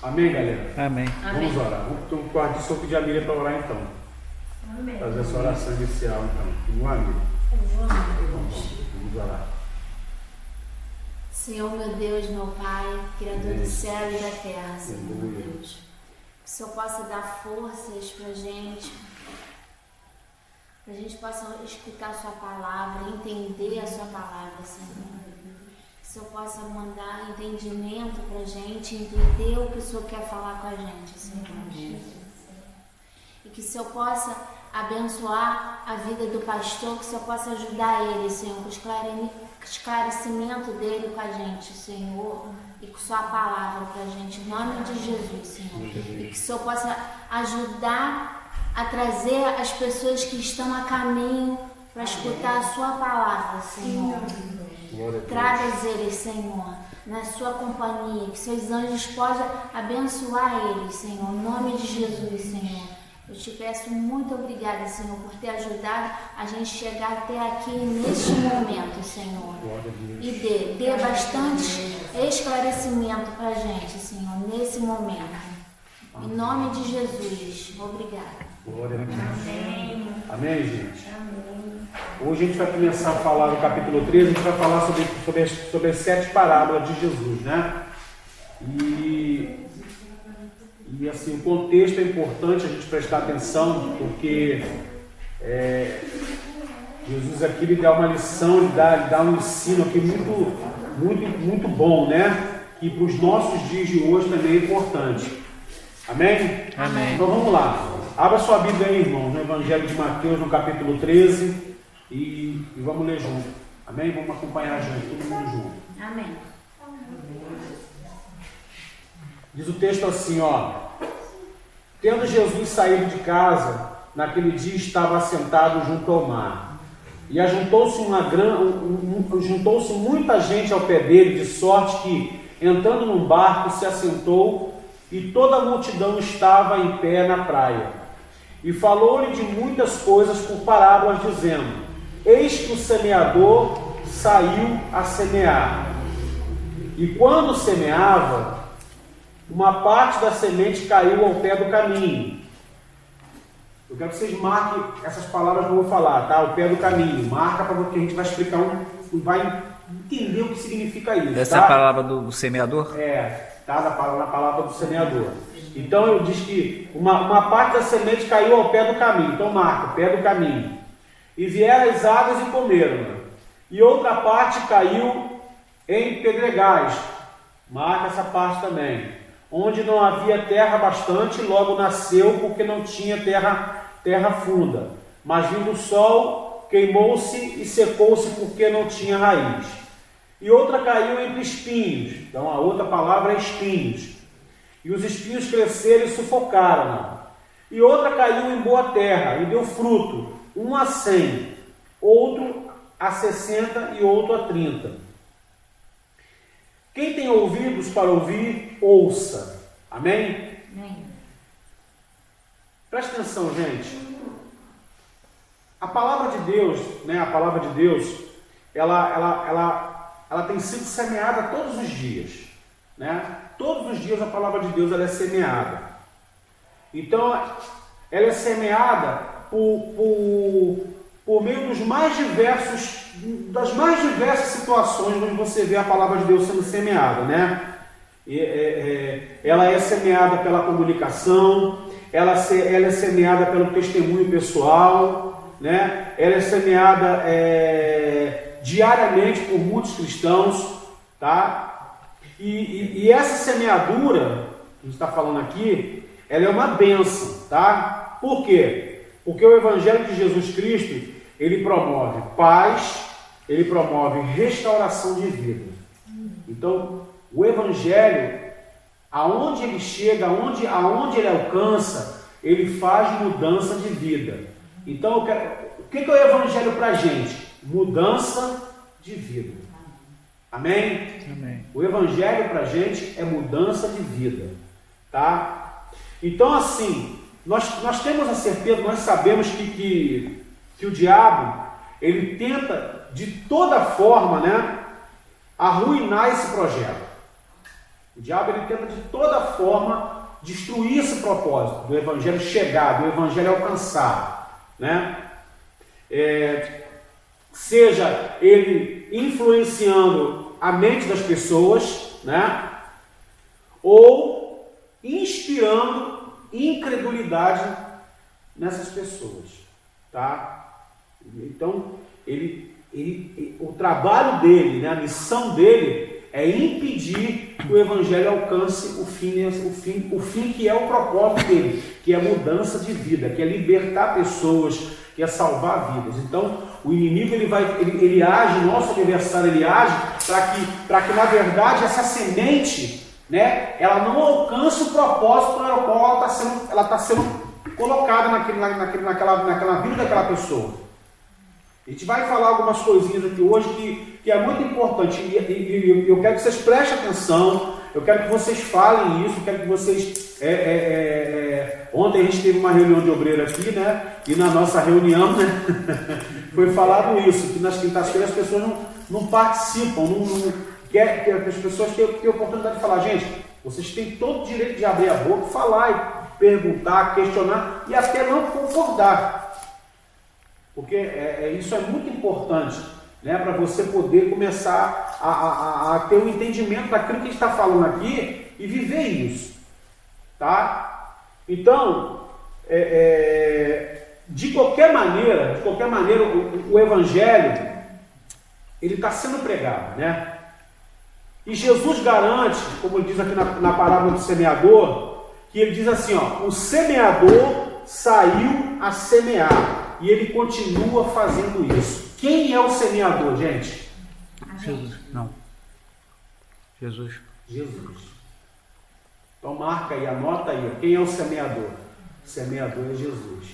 Amém, galera? Amém. Vamos orar. Vamos guardar isso, eu pedir a Miriam para orar então. Amém. Fazer essa oração inicial então. Vamos lá, Miriam. Vamos orar. Senhor, meu Deus, meu Pai, Criador do céu e da terra, Senhor, meu Deus. Que o Senhor possa dar forças pra gente possa escutar a Sua palavra, entender a Sua palavra, Senhor. Que o Senhor possa mandar entendimento pra gente, entender o que o Senhor quer falar com a gente, Senhor. E que o Senhor possa abençoar a vida do pastor, que o Senhor possa ajudar ele, Senhor, com o esclarecimento dele com a gente, Senhor, e com Sua palavra pra gente, em nome de Jesus, Senhor. E que o Senhor possa ajudar a trazer as pessoas que estão a caminho para escutar a Sua palavra, Senhor. Traga eles, Senhor, na Sua companhia, que Seus anjos possam abençoar eles, Senhor, em nome de Jesus, Senhor. Eu te peço muito obrigada, Senhor, por ter ajudado a gente chegar até aqui neste momento, Senhor. E dê bastante esclarecimento para a gente, Senhor, nesse momento. Em nome de Jesus. Obrigada. Glória a Deus. Amém. Amém, gente? Amém. Hoje a gente vai começar a falar no capítulo 13, a gente vai falar sobre as 7 parábolas de Jesus, né? E assim, o contexto é importante a gente prestar atenção, porque Jesus aqui ele dá uma lição, ele dá um ensino aqui muito bom, né? Que para os nossos dias de hoje também é importante. Amém? Amém. Então vamos lá. Abra sua Bíblia aí, irmão, no Evangelho de Mateus, no capítulo 13, e vamos ler junto. Amém? Vamos acompanhar junto, todo mundo junto. Amém. Diz o texto assim, ó. Tendo Jesus saído de casa, naquele dia estava assentado junto ao mar. E ajuntou-se muita gente ao pé dele, de sorte que, entrando num barco, se assentou, e toda a multidão estava em pé na praia. E falou-lhe de muitas coisas por parábolas, dizendo: Eis que o semeador saiu a semear. E quando semeava, uma parte da semente caiu ao pé do caminho. Eu quero que vocês marquem essas palavras que eu vou falar, tá? Ao pé do caminho. Marca para que a gente vai explicar, vai entender o que significa isso. Essa é a palavra do semeador? Tá? Na palavra do semeador. Então eu diz que uma parte da semente caiu ao pé do caminho. Então marca, pé do caminho. E vieram as águas e comeram. E outra parte caiu em pedregais. Marca essa parte também. Onde não havia terra bastante, logo nasceu, porque não tinha terra funda. Mas vindo o sol, queimou-se e secou-se, porque não tinha raiz. E outra caiu entre espinhos. Então a outra palavra é espinhos. E os espinhos cresceram e sufocaram-na. E outra caiu em boa terra e deu fruto, um a 100, outro a 60 e outro a 30. Quem tem ouvidos para ouvir, ouça. Amém? Amém. Presta atenção, gente. A palavra de Deus, né? A palavra de Deus, ela tem sido semeada todos os dias, né? Todos os dias a palavra de Deus ela é semeada. Então, ela é semeada por meio das mais diversas situações onde você vê a palavra de Deus sendo semeada, né? Ela é semeada pela comunicação, ela é semeada pelo testemunho pessoal, né? Ela é semeada diariamente por muitos cristãos, tá? E essa semeadura que a gente está falando aqui, ela é uma bênção, tá? Por quê? Porque o Evangelho de Jesus Cristo, ele promove paz, ele promove restauração de vida. Então, o Evangelho, aonde ele chega, aonde ele alcança, ele faz mudança de vida. Então, o que é o Evangelho para a gente? Mudança de vida. Amém? Amém. O Evangelho para a gente é mudança de vida, tá? Então, assim, nós temos a certeza, nós sabemos que o diabo, ele tenta de toda forma, né, arruinar esse projeto. O diabo ele tenta de toda forma destruir esse propósito do evangelho chegar, do evangelho alcançar, né? Seja ele influenciando a mente das pessoas, né? Ou inspirando incredulidade nessas pessoas, tá? Então, o trabalho dele, né, a missão dele é impedir que o evangelho alcance o fim que é o propósito dele, que é mudança de vida, que é libertar pessoas, que é salvar vidas. Então, o inimigo ele age, nosso adversário ele age para que na verdade essa semente, né, ela não alcance o propósito para o qual ela está sendo colocada naquela vida daquela pessoa. A gente vai falar algumas coisinhas aqui hoje que é muito importante, e eu quero que vocês prestem atenção, eu quero que vocês falem isso, eu quero que vocês... Ontem a gente teve uma reunião de obreiro aqui, né? E na nossa reunião, né, foi falado isso, que nas quintas-feiras as pessoas não participam, as pessoas têm a oportunidade de falar, gente, vocês têm todo o direito de abrir a boca, falar e perguntar, questionar e até não concordar. Porque isso é muito importante, né, para você poder começar a ter um entendimento daquilo que a gente está falando aqui e viver isso, tá? Então, de qualquer maneira, o evangelho ele está sendo pregado, né? E Jesus garante, como ele diz aqui na parábola do semeador, que ele diz assim, ó, o semeador saiu a semear. E ele continua fazendo isso. Quem é o semeador, gente? Jesus. Não. Jesus. Jesus. Então marca aí, anota aí. Quem é o semeador? O semeador é Jesus.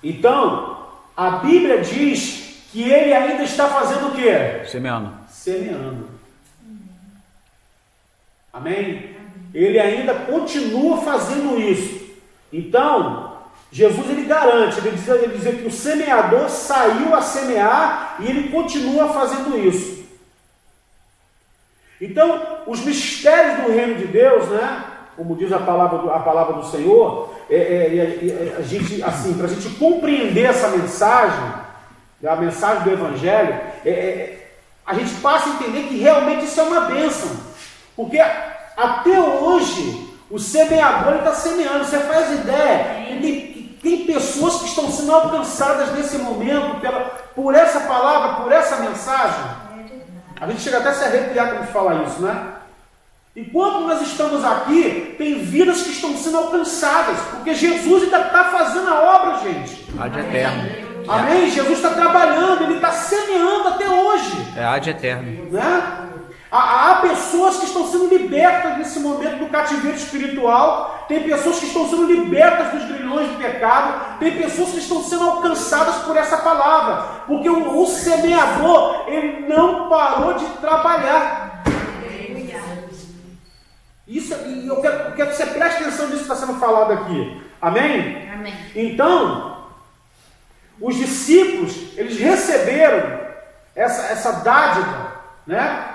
Então, a Bíblia diz que ele ainda está fazendo o quê? Semeando. Semeando. Amém? Ele ainda continua fazendo isso. Então, Jesus ele garante, ele diz que o semeador saiu a semear e ele continua fazendo isso. Então, os mistérios do reino de Deus, né, como diz a palavra do Senhor, a gente, assim, para a gente compreender essa mensagem, a mensagem do Evangelho, a gente passa a entender que realmente isso é uma bênção, porque até hoje o semeador está semeando. Você faz ideia? Tem pessoas que estão sendo alcançadas nesse momento por essa palavra, por essa mensagem. A gente chega até a se arrepiar quando a gente fala isso, né? Enquanto nós estamos aqui, tem vidas que estão sendo alcançadas, porque Jesus ainda está fazendo a obra, gente. Ad eterno. Amém? Jesus está trabalhando, ele está semeando até hoje. É ad eterno. Né? Há pessoas que estão sendo libertas nesse momento do cativeiro espiritual, tem pessoas que estão sendo libertas dos grilhões do pecado, tem pessoas que estão sendo alcançadas por essa palavra, porque o semeador, ele não parou de trabalhar. Isso, e eu quero que você preste atenção nisso que está sendo falado aqui. Amém? Amém. Então, os discípulos, eles receberam essa dádiva, né?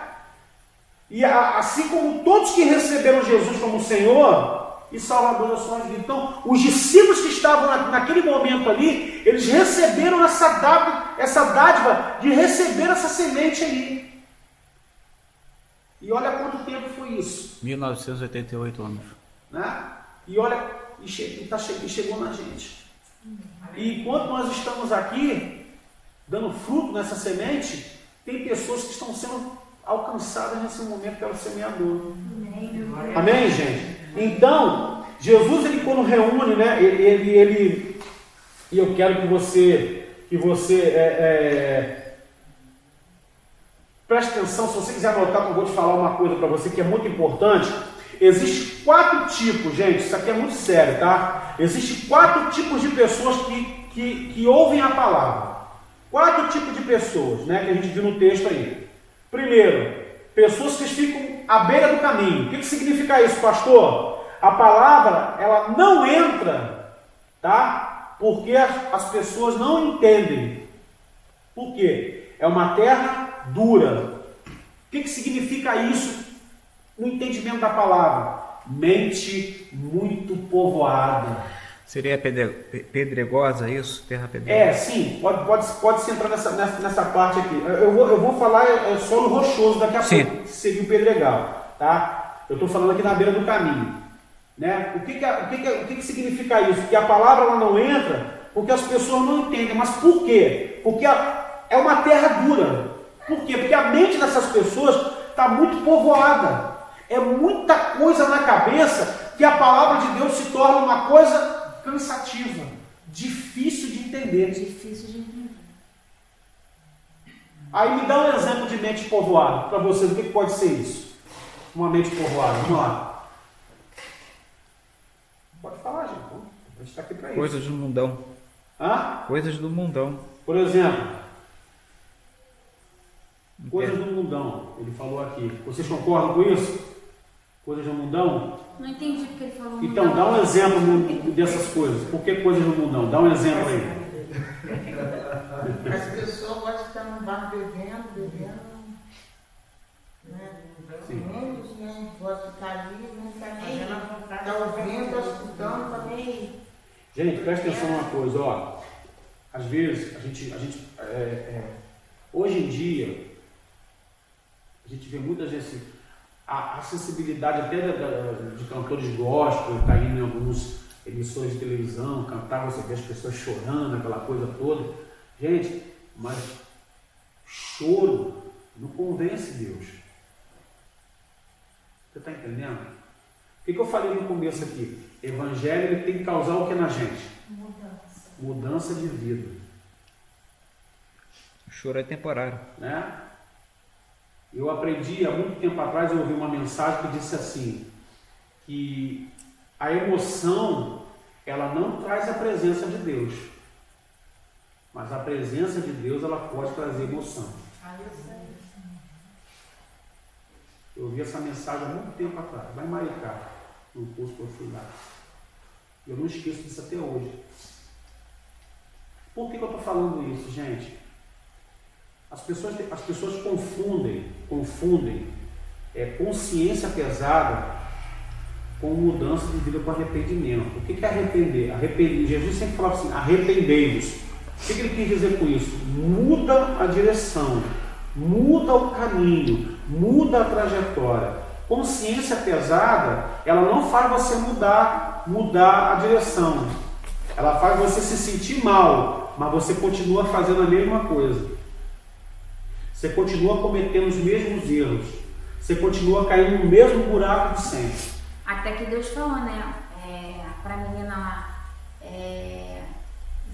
E assim como todos que receberam Jesus como Senhor e Salvador das suas vidas. Então, os discípulos que estavam naquele momento ali, eles receberam essa dádiva de receber essa semente ali. E olha quanto tempo foi isso. 1988 anos. Né? E olha, e chegou na gente. E enquanto nós estamos aqui, dando fruto nessa semente, tem pessoas que estão sendo alcançadas nesse momento pelo semeador. Amém, gente? Então, Jesus, ele quando reúne, né, e eu quero que você preste atenção, se você quiser anotar, eu vou te falar uma coisa para você que é muito importante. Existem 4 tipos, gente, isso aqui é muito sério, tá? Existem 4 tipos de pessoas que ouvem a palavra. 4 tipos de pessoas, né, que a gente viu no texto aí. Primeiro, pessoas que ficam à beira do caminho. O que significa isso, pastor? A palavra, ela não entra, tá? Porque as pessoas não entendem. Por quê? É uma terra dura. O que significa isso no entendimento da palavra. Mente muito povoada. Seria pedregosa isso? Terra pedregosa? Sim, pode se entrar nessa parte aqui. Eu vou falar solo rochoso daqui a pouco, que seria o pedregal, tá? Eu estou falando aqui na beira do caminho, né? O que significa isso? Que a palavra ela não entra porque as pessoas não entendem. Mas por quê? Porque é uma terra dura. Por quê? Porque a mente dessas pessoas está muito povoada. É muita coisa na cabeça que a palavra de Deus se torna uma coisa cansativa, difícil de entender. Difícil de entender. Aí me dá um exemplo de mente povoada para vocês. O que pode ser isso? Uma mente povoada. Vamos lá. Pode falar, gente. A gente está aqui para isso. Coisas do mundão. Coisas do mundão. Por exemplo, coisas do mundão. Ele falou aqui. Vocês concordam com isso? Coisas do mundão? Não entendi porque ele falou. Então, dá um exemplo dessas coisas. Por que coisas do mundão? Dá um exemplo aí. As pessoas gostam de estar no bar bebendo, né? Menos, né? Gosta de estar ali, não está nem está ouvindo, está escutando, está nem. Gente, presta atenção numa coisa, ó. Às vezes, hoje em dia, a gente vê muitas vezes a sensibilidade até de cantores gospel, tá indo em algumas emissoras de televisão, cantar, você vê as pessoas chorando, aquela coisa toda. Gente, mas choro não convence Deus. Você está entendendo? O que eu falei no começo aqui? Evangelho ele tem que causar o que na gente? Mudança de vida. O choro é temporário. Né? Eu aprendi há muito tempo atrás, eu ouvi uma mensagem que disse assim, que a emoção, ela não traz a presença de Deus, mas a presença de Deus, ela pode trazer emoção. Eu ouvi essa mensagem há muito tempo atrás, lá em Maricá, no curso que eu fui lá. Eu não esqueço disso até hoje. Por que eu estou falando isso, gente? As pessoas confundem consciência pesada com mudança de vida, com arrependimento. O que é arrepender? Jesus sempre falava assim, arrependei-vos. O que ele quis dizer com isso? Muda a direção, muda o caminho, muda a trajetória. Consciência pesada, ela não faz você mudar a direção. Ela faz você se sentir mal, mas você continua fazendo a mesma coisa. Você continua cometendo os mesmos erros. Você continua caindo no mesmo buraco de sempre. Até que Deus falou, né? Para a menina lá,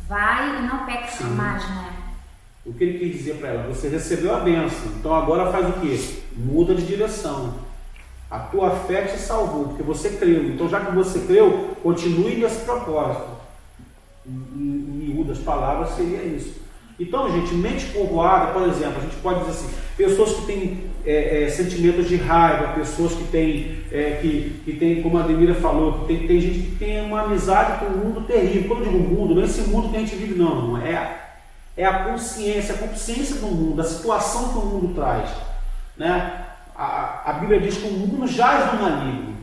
vai e não peque mais, né? O que ele quis dizer para ela? Você recebeu a bênção, então agora faz o quê? Muda de direção. A tua fé te salvou, porque você creu. Então já que você creu, continue nesse propósito. Em miúdas palavras seria isso. Então, gente, mente povoada, por exemplo, a gente pode dizer assim, pessoas que têm sentimentos de raiva, pessoas que têm, como a Ademira falou, tem gente que tem uma amizade com um mundo terrível. Quando eu digo mundo, não é esse mundo que a gente vive, não. É a consciência do mundo, a situação que o mundo traz. Né? A Bíblia diz que o mundo jaz do maligno,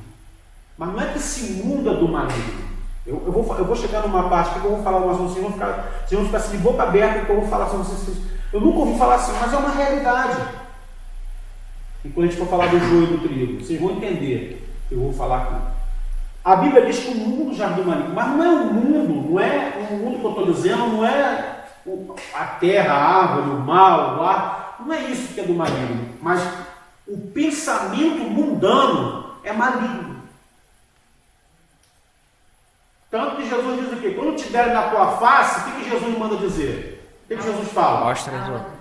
mas não é que esse mundo é do maligno. Eu vou chegar numa parte que eu vou falar umas coisas, vocês vão ficar assim de boca aberta, que eu vou falar sobre vocês. Eu nunca ouvi falar assim, mas é uma realidade. E quando a gente for falar do joio e do trigo, vocês vão entender o que eu vou falar aqui. A Bíblia diz que o mundo já é do maligno, mas não é o mundo, não é o mundo que eu estou dizendo, não é a terra, a árvore, o mal, o ar, não é isso que é do maligno, mas o pensamento mundano é maligno. Tanto que Jesus diz o quê? Quando te derem na tua face, o que Jesus manda dizer? O que Jesus fala?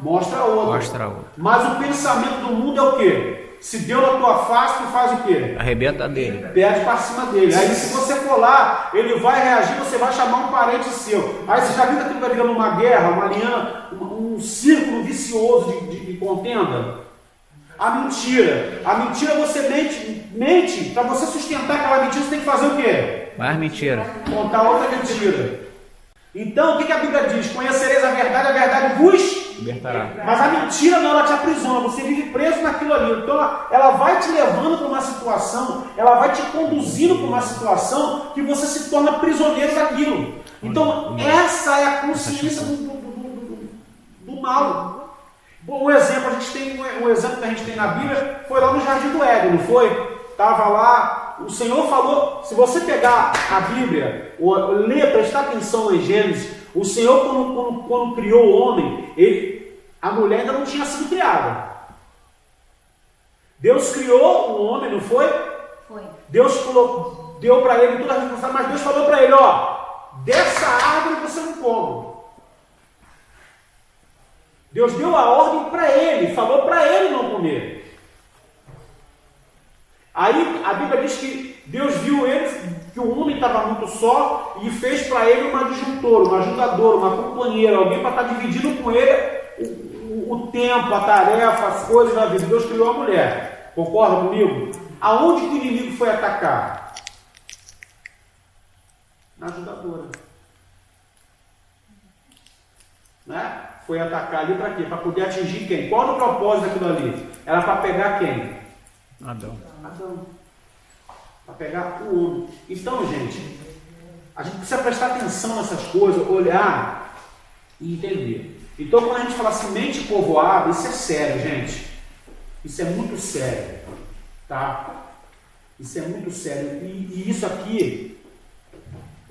Mostra outra. Mas o pensamento do mundo é o quê? Se deu na tua face, tu faz o quê? Arrebenta dele. Perde para cima dele. Aí se você for lá, ele vai reagir, você vai chamar um parente seu. Aí você já viu que aquilo vai virando uma guerra, uma linha, um círculo vicioso de contenda? A mentira você mente, para você sustentar aquela mentira, você tem que fazer o quê? Mais mentira. Contar outra mentira. Então, o que a Bíblia diz? Conhecereis a verdade vos Libertará. Mas a mentira não, ela te aprisiona, você vive preso naquilo ali. Então ela vai te levando para uma situação, ela vai te conduzindo para uma situação que você se torna prisioneiro daquilo. Então essa é a consciência do mal. Bom, um exemplo, a gente tem um exemplo que a gente tem na Bíblia, foi lá no Jardim do Éden, não foi? Estava lá, o Senhor falou, se você pegar a Bíblia, ou ler, prestar atenção em Gênesis, o Senhor, quando criou o homem, a mulher ainda não tinha sido criada. Deus criou o homem, não foi? Foi. Deus deu para ele toda a responsabilidade, mas Deus falou para ele, ó, dessa árvore você não come. Deus deu a ordem para ele, falou para ele não comer. Aí a Bíblia diz que Deus viu ele, que o homem estava muito só e fez para ele uma adjuntora, uma ajudadora, uma companheira, alguém para estar dividindo com ele o tempo, a tarefa, as coisas da vida. Deus criou a mulher. Concorda comigo? Aonde que o inimigo foi atacar? Na ajudadora. Né? Foi atacar ali para quê? Para poder atingir quem? Qual era o propósito daquilo ali? Era para pegar quem? Adão. Para pegar o homem. Então, gente, a gente precisa prestar atenção nessas coisas, olhar e entender. Então, quando a gente fala semente povoada, isso é sério, gente. Isso é muito sério. Tá? Isso é muito sério. E isso aqui,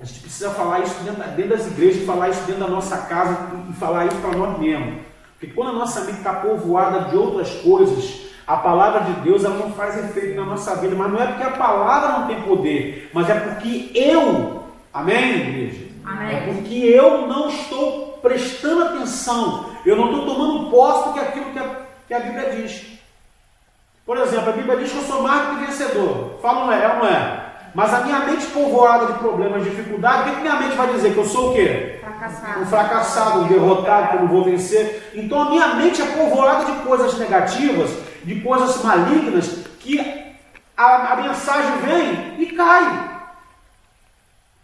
a gente precisa falar isso dentro das igrejas, falar isso dentro da nossa casa e falar isso para nós mesmos. Porque quando a nossa mente está povoada de outras coisas, a palavra de Deus ela não faz efeito na nossa vida, mas não é porque a palavra não tem poder, mas é porque amém, igreja? Amém. É porque eu não estou prestando atenção, eu não estou tomando posse do que aquilo que a Bíblia diz. Por exemplo, a Bíblia diz que eu sou mais do que vencedor. Fala, não é ou não é? Mas a minha mente povoada de problemas, de dificuldade, o que minha mente vai dizer? Que eu sou o quê? Fracassado. Um fracassado, um derrotado, que eu não vou vencer. Então a minha mente é povoada de coisas negativas, de coisas malignas, que a mensagem vem e cai.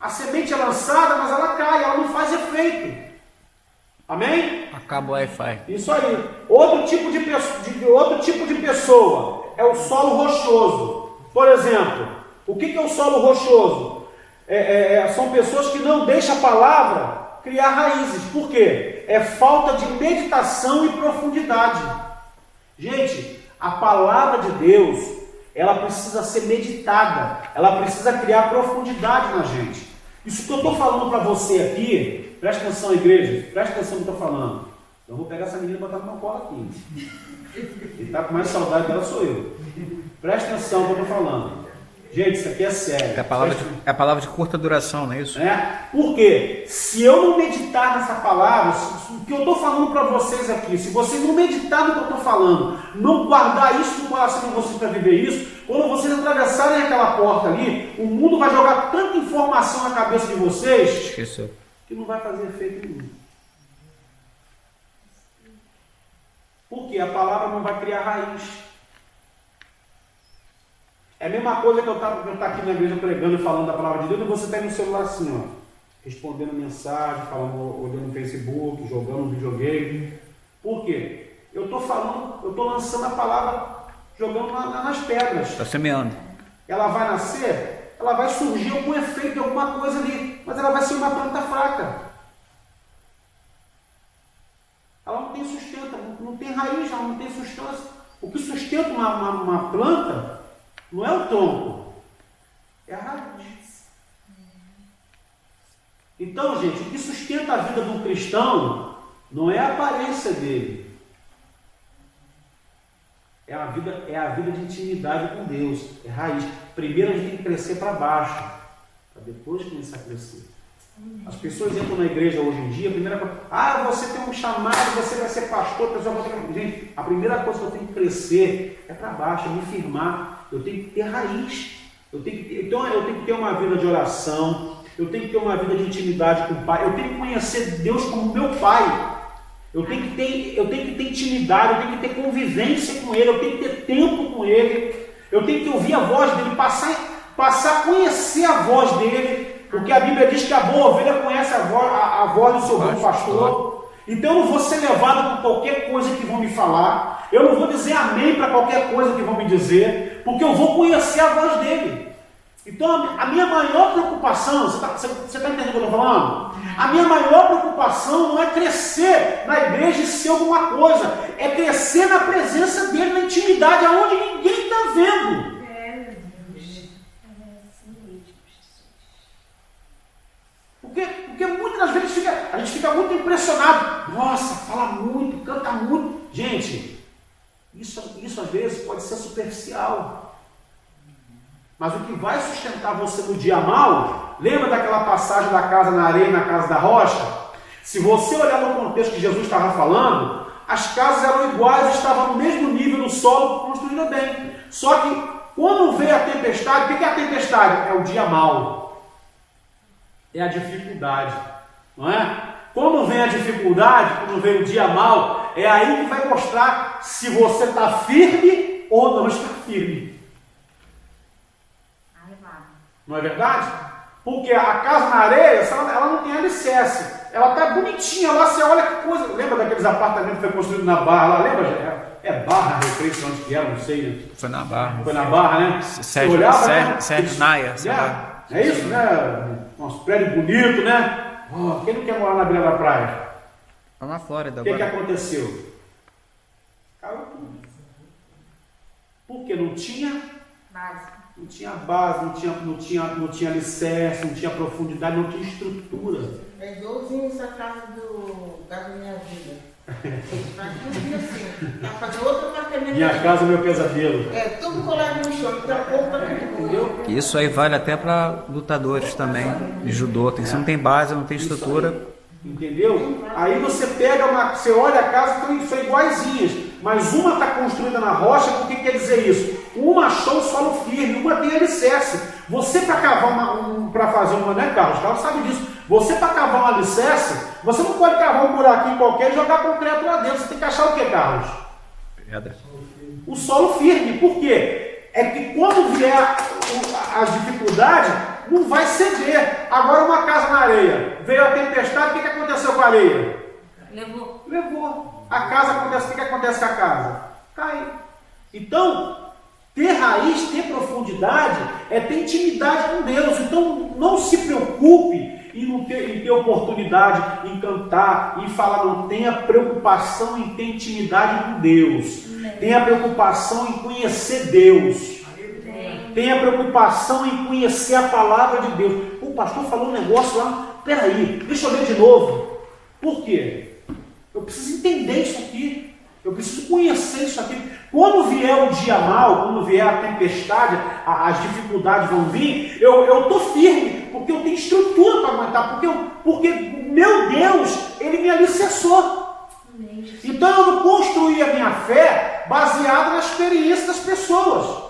A semente é lançada, mas ela cai, ela não faz efeito. Amém? Acaba o Wi-Fi. Isso aí. Outro tipo de pessoa é o solo rochoso. Por exemplo, o que é o solo rochoso? São pessoas que não deixam a palavra criar raízes. Por quê? É falta de meditação e profundidade. Gente, a palavra de Deus, ela precisa ser meditada, ela precisa criar profundidade na gente. Isso que eu estou falando para você aqui, presta atenção, igreja, presta atenção no que eu estou falando. Eu vou pegar essa menina e botar no meu colo aqui. Quem está com mais saudade dela sou eu. Presta atenção no que eu estou falando. Gente, isso aqui é sério. É a palavra de curta duração, não é isso? Por quê? Se eu não meditar nessa palavra, o que eu estou falando para vocês aqui, se vocês não meditar no que eu estou falando, não guardar isso no coração de vocês para viver isso, quando vocês atravessarem aquela porta ali, o mundo vai jogar tanta informação na cabeça de vocês Esqueceu. que não vai fazer efeito nenhum. Porque a palavra não vai criar raiz. É a mesma coisa que eu estar aqui na igreja pregando e falando da palavra de Deus e você está aí no celular assim, ó, respondendo mensagem, olhando no Facebook, jogando um videogame. Por quê? Eu estou lançando a palavra, jogando nas pedras. Está semeando. Ela vai nascer, ela vai surgir algum efeito de alguma coisa ali, mas ela vai ser uma planta fraca. Ela não tem sustento, não tem raiz, ela não tem sustância. O que sustenta uma planta não é o tronco, é a raiz. Então, gente, o que sustenta a vida do cristão não é a aparência dele, é a vida de intimidade com Deus, é raiz. Primeiro a gente tem que crescer para baixo, para depois começar a crescer. As pessoas entram na igreja hoje em dia, a primeira coisa, você tem um chamado, você vai ser pastor, gente, a primeira coisa que eu tenho que crescer é para baixo, é me firmar, eu tenho que ter raiz, então eu tenho que ter uma vida de oração, eu tenho que ter uma vida de intimidade com o Pai, eu tenho que conhecer Deus como meu Pai, eu tenho que ter intimidade, eu tenho que ter convivência com Ele, eu tenho que ter tempo com Ele, eu tenho que ouvir a voz dele, passar a conhecer a voz dele, porque a Bíblia diz que a boa ovelha conhece a voz do seu bom pastor. Então eu não vou ser levado por qualquer coisa que vão me falar, eu não vou dizer amém para qualquer coisa que vão me dizer, porque eu vou conhecer a voz dele. Então a minha maior preocupação, você está entendendo o que eu estou falando? A minha maior preocupação não é crescer na igreja e ser alguma coisa, é crescer na presença dele, na intimidade, aonde ninguém está vendo. Porque muitas das vezes a gente fica muito impressionado. Nossa, fala muito, canta muito. Gente, isso às vezes pode ser superficial. Mas o que vai sustentar você no dia mau, lembra daquela passagem da casa na areia e na casa da rocha? Se você olhar no contexto que Jesus estava falando, as casas eram iguais, estavam no mesmo nível do solo, construídas bem. Só que quando veio a tempestade, o que é a tempestade? É o dia mau. É a dificuldade, não é? Quando vem a dificuldade, quando vem o dia mau, é aí que vai mostrar se você está firme ou não está firme. Não é verdade? Porque a casa na areia, ela não tem alicerce. Ela está bonitinha lá, você olha que coisa. Lembra daqueles apartamentos que foi construído na Barra lá? Lembra? É Barra, Recreio, onde que era, não sei. Né? Foi na Barra. Foi na Barra, né? Sérgio Naia. É isso, né? Uns prédios bonitos, né? Oh, quem não quer morar na beira da praia? Lá na Flórida O que agora. aconteceu? Caiu tudo. Porque não tinha Base. Não tinha base, não tinha alicerce, não tinha profundidade, não tinha estrutura. É igualzinho essa casa da minha vida. Eles fazem tudo assim. Vai fazer outro apartamento. Minha casa, meu pesadelo. É, tudo colado no chão, então pouco para Entendeu? Isso aí vale até para lutadores também, de judô. Se não tem base, não tem estrutura. Entendeu? Aí você pega você olha a casa, são iguaizinhas, mas uma está construída na rocha, o que quer dizer isso? Uma achou o solo firme, uma tem alicerce. Você para cavar para fazer uma, né, Carlos? Carlos sabe disso. Você para cavar um alicerce, você não pode cavar um buraquinho qualquer e jogar concreto lá dentro. Você tem que achar o que, Carlos? Pedra. O solo firme. Por quê? É que quando vier as dificuldades, não vai ceder. Agora uma casa na areia, veio a tempestade, o que aconteceu com a areia? Levou. A casa acontece, o que acontece com a casa? Cai. Então, ter raiz, ter profundidade, é ter intimidade com Deus. Então, não se preocupe em ter oportunidade, em cantar, em falar. Não tenha preocupação em ter intimidade com Deus. Tenha preocupação em conhecer Deus. Tenha preocupação em conhecer a palavra de Deus. O pastor falou um negócio lá. Peraí, deixa eu ler de novo. Por quê? Eu preciso entender isso aqui. Eu preciso conhecer isso aqui. Quando vier o dia mau, quando vier a tempestade, as dificuldades vão vir, eu estou firme, porque eu tenho estrutura para aguentar, porque meu Deus, Ele me alicerçou. Então eu não construí a minha fé baseada na experiência das pessoas.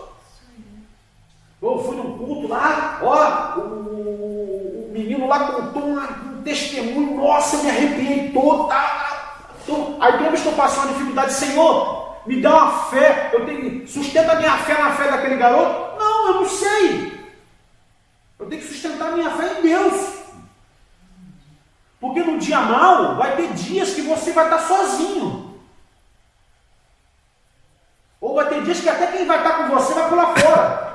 Eu fui num culto lá, o menino lá contou um testemunho, nossa, eu me arrepiei todo, aí toda vez que eu passo uma dificuldade, Senhor, me dá uma fé, sustenta a minha fé na fé daquele garoto. Não, eu não sei. Eu tenho que sustentar a minha fé em Deus. Porque no dia mau, vai ter dias que você vai estar sozinho. Ou vai ter dias que até quem vai estar com você vai pular fora.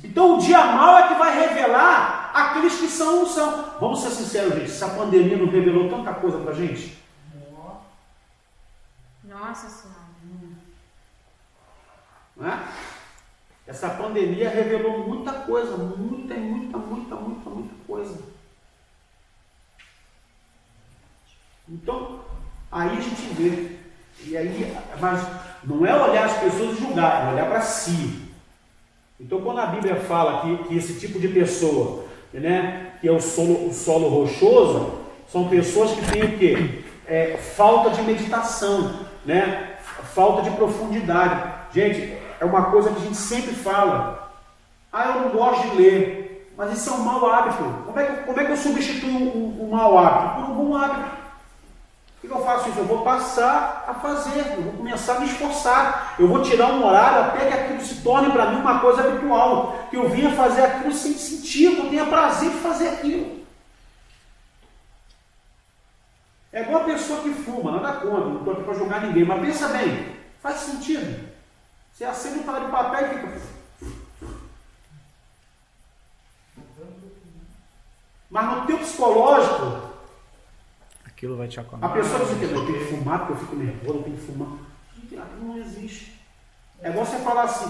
Então o dia mau é que vai revelar aqueles que são ou não são. Vamos ser sinceros, gente, essa pandemia não revelou tanta coisa pra gente? Nossa Senhora. Não é? Essa pandemia revelou muita coisa, muita coisa. Então, aí a gente vê. E aí, mas não é olhar as pessoas e julgar, é olhar para si. Então, quando a Bíblia fala que esse tipo de pessoa, né, que é o solo rochoso, são pessoas que têm o quê? Falta de meditação, né? Falta de profundidade. Gente, é uma coisa que a gente sempre fala. Eu não gosto de ler, mas isso é um mau hábito. Como é que eu substituo um mau hábito? Por um bom hábito. O que eu faço isso? Eu vou passar a fazer, eu vou começar a me esforçar, eu vou tirar um horário até que aquilo se torne para mim uma coisa habitual, que eu vinha fazer aquilo sem sentido, eu tenha prazer de fazer aquilo. É igual a pessoa que fuma, nada contra, não estou aqui para julgar ninguém, mas pensa bem, faz sentido. Você acende um pedaço de papel e fica... Mas no teu psicológico, Aquilo vai te acalmar. a pessoa diz que eu tenho que fumar porque eu fico nervoso, eu tenho que fumar. Aquilo não existe. É igual você falar assim,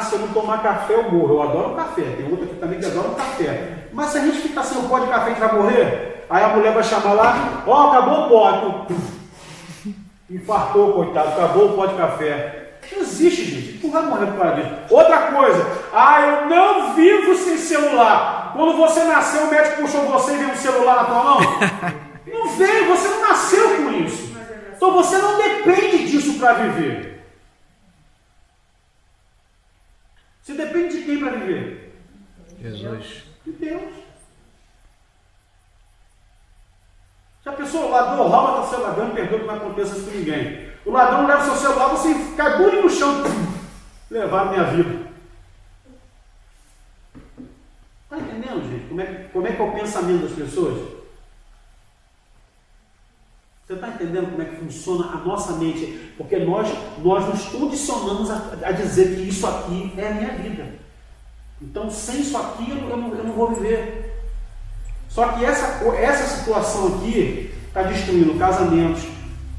se eu não tomar café eu morro. Eu adoro um café, tem outra aqui também que adora um café. Mas se a gente ficar sem o pó de café, a gente vai morrer? Aí a mulher vai chamar lá, acabou o pó. Infartou, coitado, acabou o pó de café. Não existe, gente. Tu vai morrer por causa disso. Outra coisa, eu não vivo sem celular. Quando você nasceu, o médico puxou você e veio um celular na tua mão? Não veio, você não nasceu com isso. Então você não depende disso para viver. Você depende de quem para viver? Jesus. De Deus. Se a pessoa, o ladrão rouba o seu ladrão, não perdoa que não aconteça isso com ninguém. O ladrão leva o seu celular, você cai duro no chão. Levaram minha vida. Está entendendo, gente? Como é que é o pensamento das pessoas? Você está entendendo como é que funciona a nossa mente? Porque nós nos condicionamos a dizer que isso aqui é a minha vida. Então, sem isso aqui, eu não vou viver. Só que essa situação aqui está destruindo casamentos,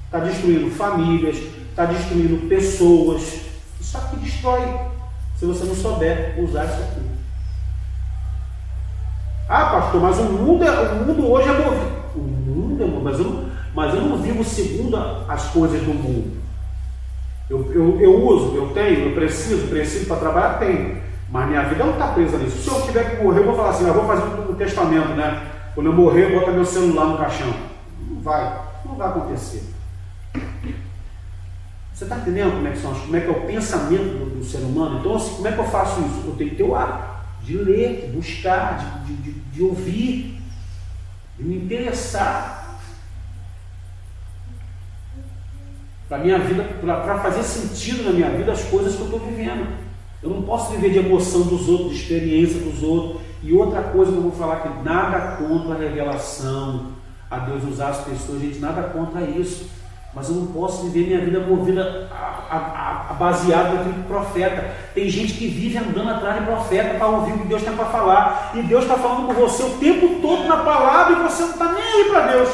está destruindo famílias, está destruindo pessoas. Isso aqui destrói, se você não souber usar isso aqui. Pastor, mas o mundo hoje é movido. O mundo é movido, mas eu não vivo segundo as coisas do mundo. Eu uso, eu tenho, eu preciso para trabalhar, tenho. Mas minha vida não está presa nisso. Se eu tiver que morrer, eu vou falar assim, eu vou fazer um testamento, né? Quando eu morrer, eu boto meu celular no caixão. Não vai acontecer. Você está entendendo como é que é o pensamento do ser humano? Então, assim, como é que eu faço isso? Eu tenho que ter o hábito de ler, de buscar, de ouvir, de me interessar. Para minha vida, para fazer sentido na minha vida as coisas que eu estou vivendo. Eu não posso viver de emoção dos outros, de experiência dos outros. E outra coisa que eu vou falar aqui, nada contra a revelação, a Deus usar as pessoas, gente, nada contra isso. Mas eu não posso viver minha vida movida baseado naquilo que profeta. Tem gente que vive andando atrás de profeta para ouvir o que Deus tem para falar. E Deus está falando com você o tempo todo na palavra e você não está nem aí para Deus.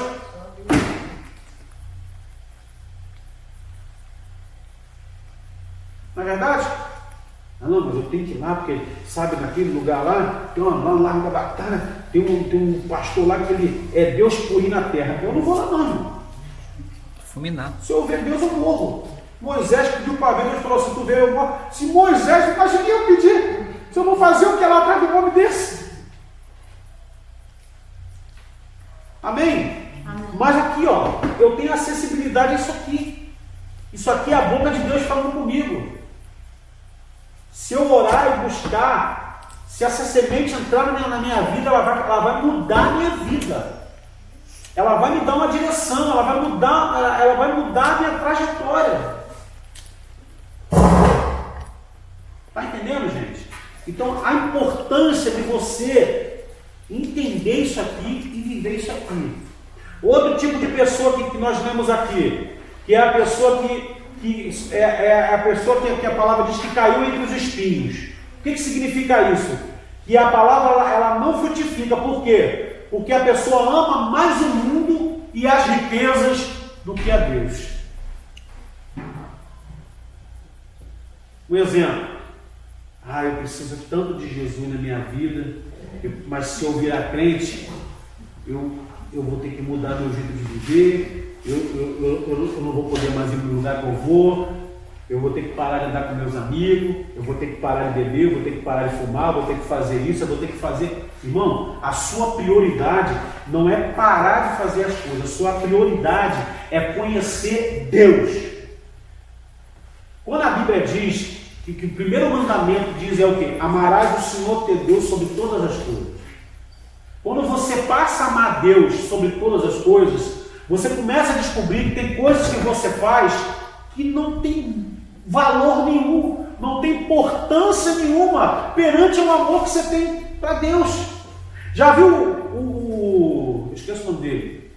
Não é verdade? Não, mas eu tenho que ir lá, porque, sabe, naquele lugar lá, tem lá no Largo da Batalha, tem um pastor lá que ele é Deus por ir na terra. Eu não vou lá não, irmão. Fulminar. Se eu ver Deus, eu morro. Moisés pediu para ver, Deus falou, se tu ver, eu morro. Se Moisés, imagina eu pedir. Se eu vou fazer o que é lá atrás do homem desse. Amém? Amém. Mas aqui, eu tenho acessibilidade a isso aqui. Isso aqui é a boca de Deus falando comigo. Se eu orar e buscar, se essa semente entrar na minha vida, ela vai mudar a minha vida. Ela vai me dar uma direção, ela vai mudar a minha trajetória. Está entendendo, gente? Então, a importância de você entender isso aqui e viver isso aqui. Outro tipo de pessoa que nós vemos aqui, que é a pessoa que a palavra diz que caiu entre os espinhos. O que significa isso? Que a palavra ela não frutifica. Por quê? Porque a pessoa ama mais o mundo e as riquezas do que a Deus. Um exemplo. Eu preciso tanto de Jesus na minha vida, mas se eu virar crente, eu vou ter que mudar meu jeito de viver, eu não vou poder mais ir para o lugar que eu vou ter que parar de andar com meus amigos, eu vou ter que parar de beber, eu vou ter que parar de fumar, eu vou ter que fazer isso, eu vou ter que fazer... Irmão, a sua prioridade não é parar de fazer as coisas, a sua prioridade é conhecer Deus. Quando a Bíblia diz que o primeiro mandamento diz é o quê? Amarás o Senhor teu Deus sobre todas as coisas. Quando você passa a amar Deus sobre todas as coisas, você começa a descobrir que tem coisas que você faz que não tem valor nenhum, não tem importância nenhuma perante o amor que você tem para Deus. Já viu eu esqueço o nome dele?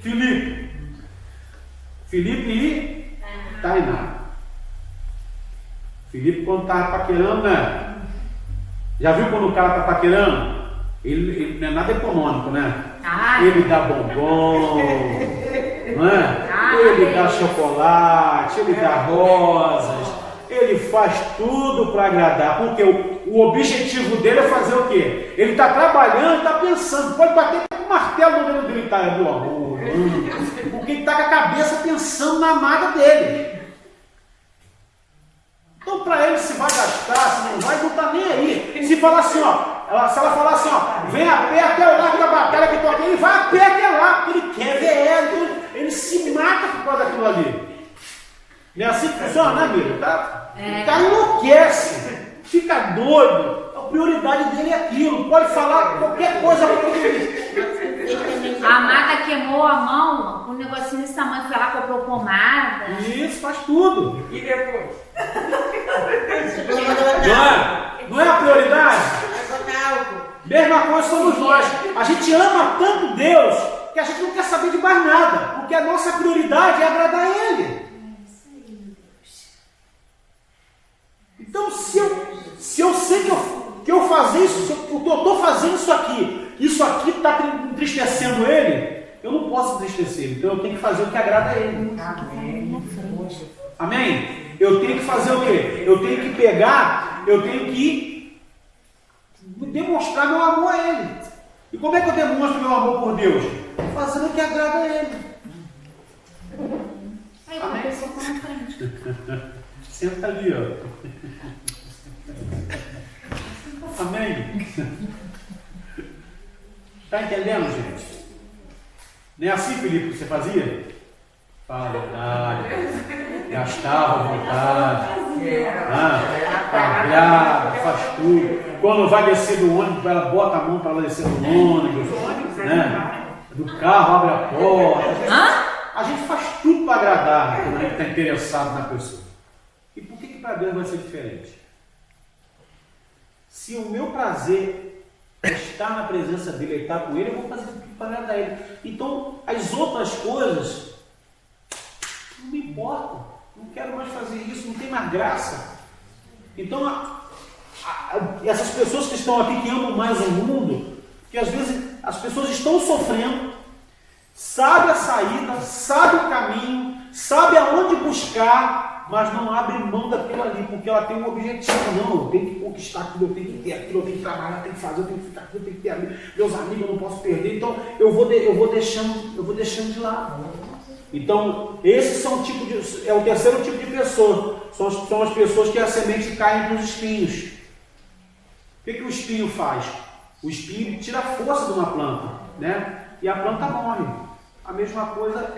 Felipe e Tainá. Felipe, quando estava paquerando, né? Já viu quando o cara está paquerando? Ele não é nada econômico, né? Ele dá bombom, não é? Ele dá chocolate, ele dá rosas, ele faz tudo para agradar, porque o objetivo dele é fazer o quê? Ele está trabalhando, está pensando, pode bater com o martelo no dedo dele, tá, do amor, porque ele está com a cabeça pensando na amada dele. Então, para ele, se vai gastar, se não vai, não está nem aí. Se falar assim, se ela falar assim, vem a pé até o largo da batalha que eu tô aqui, ele vai a pé até lá, porque ele quer ver ela, então ele se mata por causa daquilo ali. Não é assim que funciona, né, amigo? O cara enlouquece, fica doido. A prioridade dele é aquilo, pode falar qualquer coisa para ele. A amada queimou a mão, um negocinho desse tamanho, foi lá, comprou pomada. Isso, faz tudo. E depois? Não é a prioridade? Mesma coisa somos nós. A gente ama tanto Deus que a gente não quer saber de mais nada, porque a nossa prioridade é agradar a Ele. Então, se eu sei que eu fazer isso, eu estou fazendo isso aqui está entristecendo Ele, eu não posso entristecer Ele. Então eu tenho que fazer o que agrada a Ele. Amém? Eu tenho que fazer o quê? Eu tenho que demonstrar meu amor a Ele. E como é que eu demonstro meu amor por Deus? Fazendo o que agrada a Ele. Aí a pessoa está na frente. Senta ali, ó. Amém? Está entendendo, gente? Não é assim, Felipe, que você fazia? Fala a verdade. Gastava à vontade. Agrada, faz tudo. Quando vai descer do ônibus, ela bota a mão para ela descer do ônibus. Né? Do carro, abre a porta. A gente faz tudo para agradar quando a gente está interessado na pessoa. E por que para Deus vai ser diferente? Se o meu prazer é estar na presença dele, estar com ele, eu vou fazer tudo para agradar ele. Então, as outras coisas não me importam. Não quero mais fazer isso, não tem mais graça. Então, essas pessoas que estão aqui, que amam mais o mundo, que às vezes as pessoas estão sofrendo, sabe a saída, sabe o caminho, sabe aonde buscar, mas não abre mão daquilo ali, porque ela tem um objetivo. Não, eu tenho que conquistar aquilo, eu tenho que ter aquilo, eu tenho que trabalhar, eu tenho que fazer, eu tenho que ficar aqui, eu tenho que ter meus amigos, eu não posso perder. Então eu vou deixando de lado. Então esse é o terceiro tipo de pessoa. São as pessoas que a semente cai entre os espinhos. O que o espinho faz? O espinho tira a força de uma planta, né? E a planta morre. A mesma coisa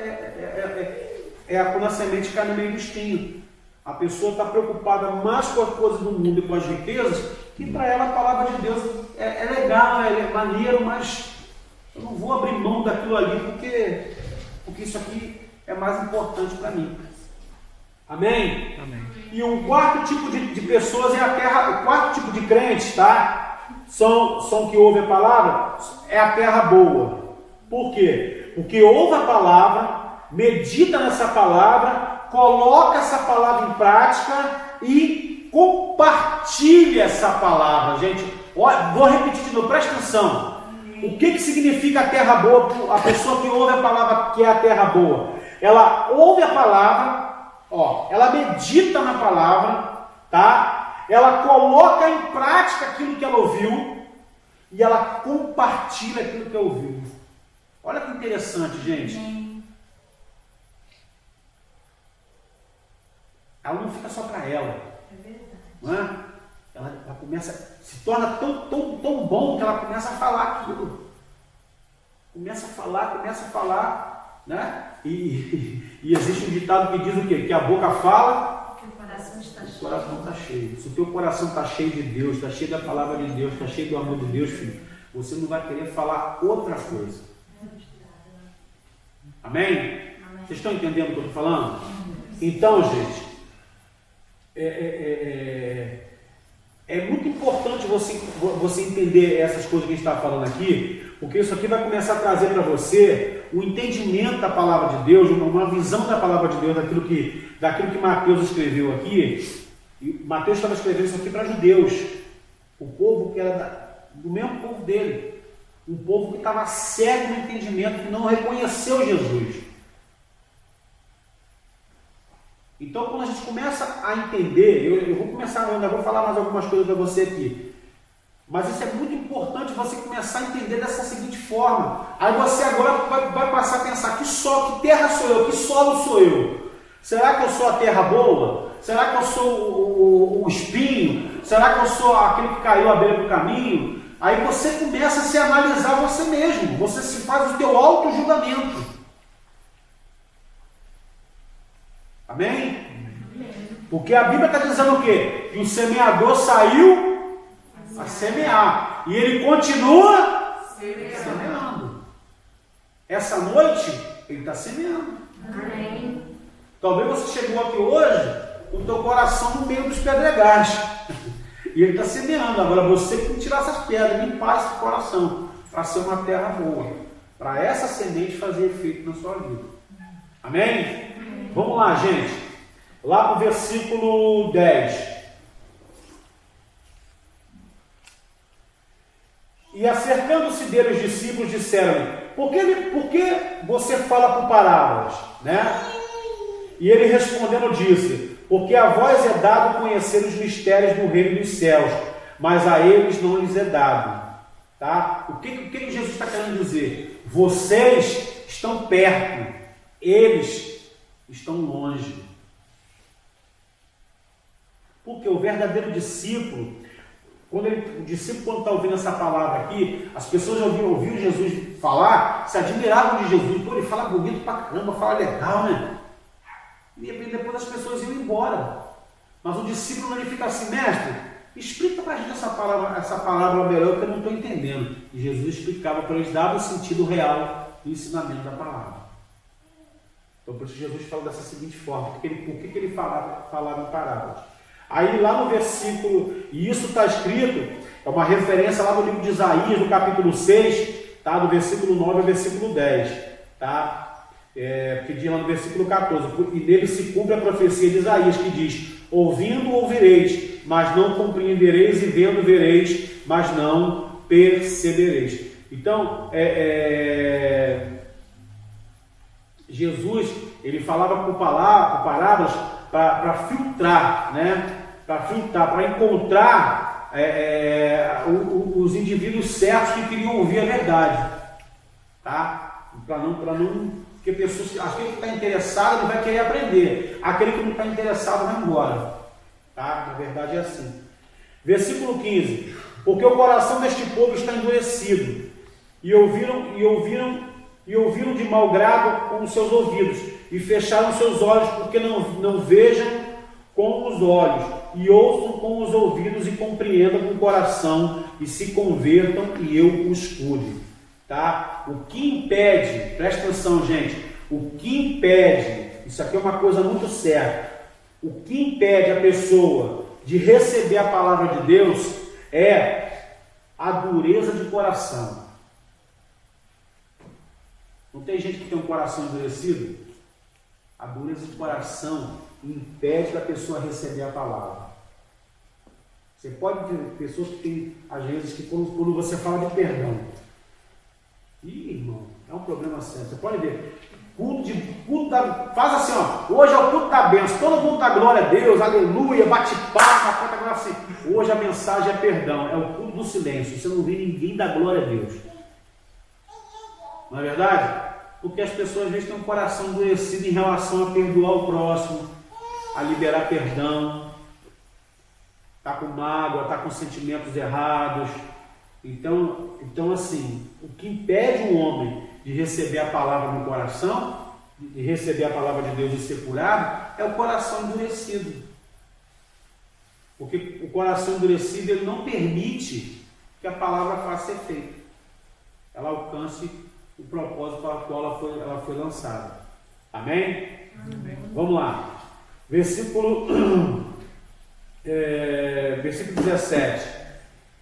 quando a semente cai no meio do espinho. A pessoa está preocupada mais com as coisas do mundo e com as riquezas, que para ela a palavra de Deus é legal, é maneiro, mas eu não vou abrir mão daquilo ali, porque isso aqui é mais importante para mim. Amém? Amém. E um quarto tipo de pessoas o quarto tipo de crentes, tá? São que ouvem a palavra, é a terra boa. Por quê? Porque ouve a palavra, medita nessa palavra, coloca essa palavra em prática e compartilha essa palavra. Gente, vou repetir de novo, presta atenção. O que significa a terra boa? A pessoa que ouve a palavra, que é a terra boa, ela ouve a palavra, ela medita na palavra, tá? Ela coloca em prática aquilo que ela ouviu e ela compartilha aquilo que ela ouviu. Olha que interessante, gente. Ela não fica só para ela. Não é? Ela começa, se torna tão bom que ela começa a falar aquilo. Começa a falar, né? E existe um ditado que diz o quê? Que a boca fala, que o coração está cheio. Se o teu coração está cheio de Deus, está cheio da palavra de Deus, está cheio do amor de Deus, filho, você não vai querer falar outra coisa. Amém? Vocês estão entendendo o que eu estou falando? Então, gente, é muito importante você entender essas coisas que a gente está falando aqui, porque isso aqui vai começar a trazer para você o entendimento da palavra de Deus, uma visão da palavra de Deus, daquilo que Mateus escreveu aqui. E Mateus estava escrevendo isso aqui para judeus, o povo que era do mesmo povo dele, um povo que estava cego no entendimento, que não reconheceu Jesus. Então, quando a gente começa a entender, eu vou começar, eu ainda vou falar mais algumas coisas para você aqui, mas isso é muito importante você começar a entender dessa seguinte forma. Aí você agora vai passar a pensar: que terra sou eu? Que solo sou eu? Será que eu sou a terra boa? Será que eu sou o espinho? Será que eu sou aquele que caiu à beira do caminho? Aí você começa a se analisar você mesmo, você se faz o teu auto-julgamento. Amém? Porque a Bíblia está dizendo o quê? Que o semeador saiu a semear. E ele continua semeando. Essa noite, ele está semeando. Amém. Talvez você chegou aqui hoje com o teu coração no meio dos pedregais. E ele está semeando. Agora você tem que tirar essas pedras, limpar esse coração, para ser uma terra boa. Para essa semente fazer efeito na sua vida. Amém? Vamos lá, gente. Lá para o versículo 10. E acercando-se dele os discípulos disseram-lhe: por que você fala por parábolas? Né? E ele respondendo disse: porque a vós é dado conhecer os mistérios do reino dos céus, mas a eles não lhes é dado. Tá? O que Jesus está querendo dizer? Vocês estão perto, eles estão longe. Porque o verdadeiro discípulo, o discípulo quando está ouvindo essa palavra aqui, as pessoas ouviram Jesus falar, se admiravam de Jesus. Pô, ele fala bonito pra caramba, fala legal, né? E depois as pessoas iam embora. Mas o discípulo ele fica assim: mestre, explica para a gente essa palavra melhor, que eu não estou entendendo. E Jesus explicava para eles, dava o sentido real do ensinamento da palavra. Então por isso Jesus fala dessa seguinte forma: por que ele falava em parábolas. Aí lá no versículo, e isso está escrito, é uma referência lá no livro de Isaías, no capítulo 6, tá? Do versículo 9 ao versículo 10, tá? Que diz lá no versículo 14: e nele se cumpre a profecia de Isaías, que diz: ouvindo ouvireis, mas não compreendereis, e vendo vereis, mas não percebereis. Então, Jesus, ele falava por parábolas para filtrar, né? Para encontrar os indivíduos certos que queriam ouvir a verdade, tá? Para não, porque pessoas, aquele que está interessado, ele vai querer aprender, aquele que não está interessado vai embora, tá? Na verdade é assim. Versículo 15: porque o coração deste povo está endurecido, e ouviram de mau grado com os seus ouvidos, e fecharam seus olhos, porque não vejam com os olhos, e ouçam com os ouvidos, e compreendam com o coração, e se convertam, e eu os cure. Tá? O que impede, presta atenção, gente, o que impede, isso aqui é uma coisa muito séria, o que impede a pessoa de receber a palavra de Deus é a dureza de coração. Não tem gente que tem um coração endurecido? A dureza de coração impede da pessoa receber a palavra. Você pode ter pessoas que têm, às vezes, que quando você fala de perdão, irmão, é um problema sério. Você pode ver, faz assim, ó, hoje é o culto da bênção, todo mundo dá glória a Deus, aleluia, bate palma, canta agora assim. Hoje a mensagem é perdão, é o culto do silêncio. Você não vê ninguém dar glória a Deus. Não é verdade? Porque as pessoas às vezes têm um coração endurecido em relação a perdoar o próximo, a liberar perdão, está com mágoa, está com sentimentos errados. Então assim, o que impede um homem de receber a palavra no coração, de receber a palavra de Deus e ser curado, é o coração endurecido. Porque o coração endurecido, ele não permite que a palavra faça efeito, ela alcance o propósito para o qual ela foi lançada. Amém? Amém. Vamos lá. Versículo 17.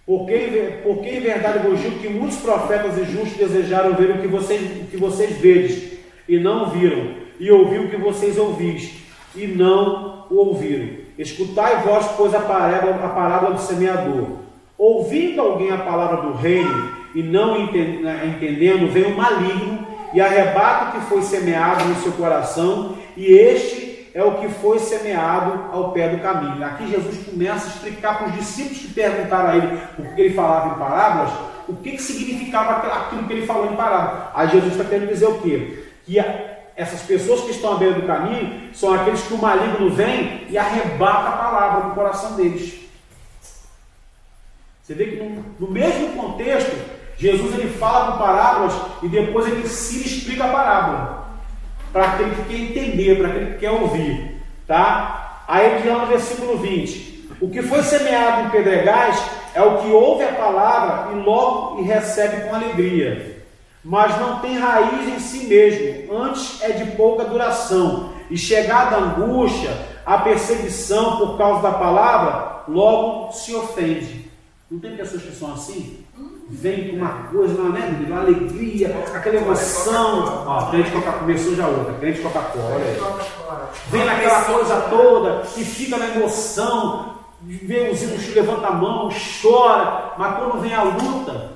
Porque em verdade vos digo que muitos profetas e justos desejaram ver o que vocês vedes, e não viram, e ouvir o que vocês ouvis, e não o ouviram. Escutai vós, pois, a parábola do semeador. Ouvindo alguém a palavra do reino, e não entendendo, vem o maligno, e arrebata o que foi semeado no seu coração, e este é o que foi semeado ao pé do caminho. Aqui Jesus começa a explicar para os discípulos que perguntaram a ele porque ele falava em parábolas, o que significava aquilo que ele falou em parábolas. Aí Jesus está querendo dizer o quê? Que essas pessoas que estão à beira do caminho são aqueles que o maligno vem e arrebata a palavra no coração deles. Você vê que no mesmo contexto, Jesus ele fala com parábolas e depois ele se explica a parábola para aquele que quer entender, para aquele que quer ouvir, tá? Aí ele diz lá no versículo 20: o que foi semeado em pedregais é o que ouve a palavra e logo recebe com alegria, mas não tem raiz em si mesmo, antes é de pouca duração, e chegada a angústia, a perseguição por causa da palavra, logo se ofende. Não tem pessoas que são assim? Vem com uma coisa, uma alegria, aquela emoção. Ó, crente Coca-Cola, começou já outra, crente Coca-Cola, olha aí. Vem naquela coisa toda e fica na emoção, vê os ídolos, levanta a mão, chora, mas quando vem a luta,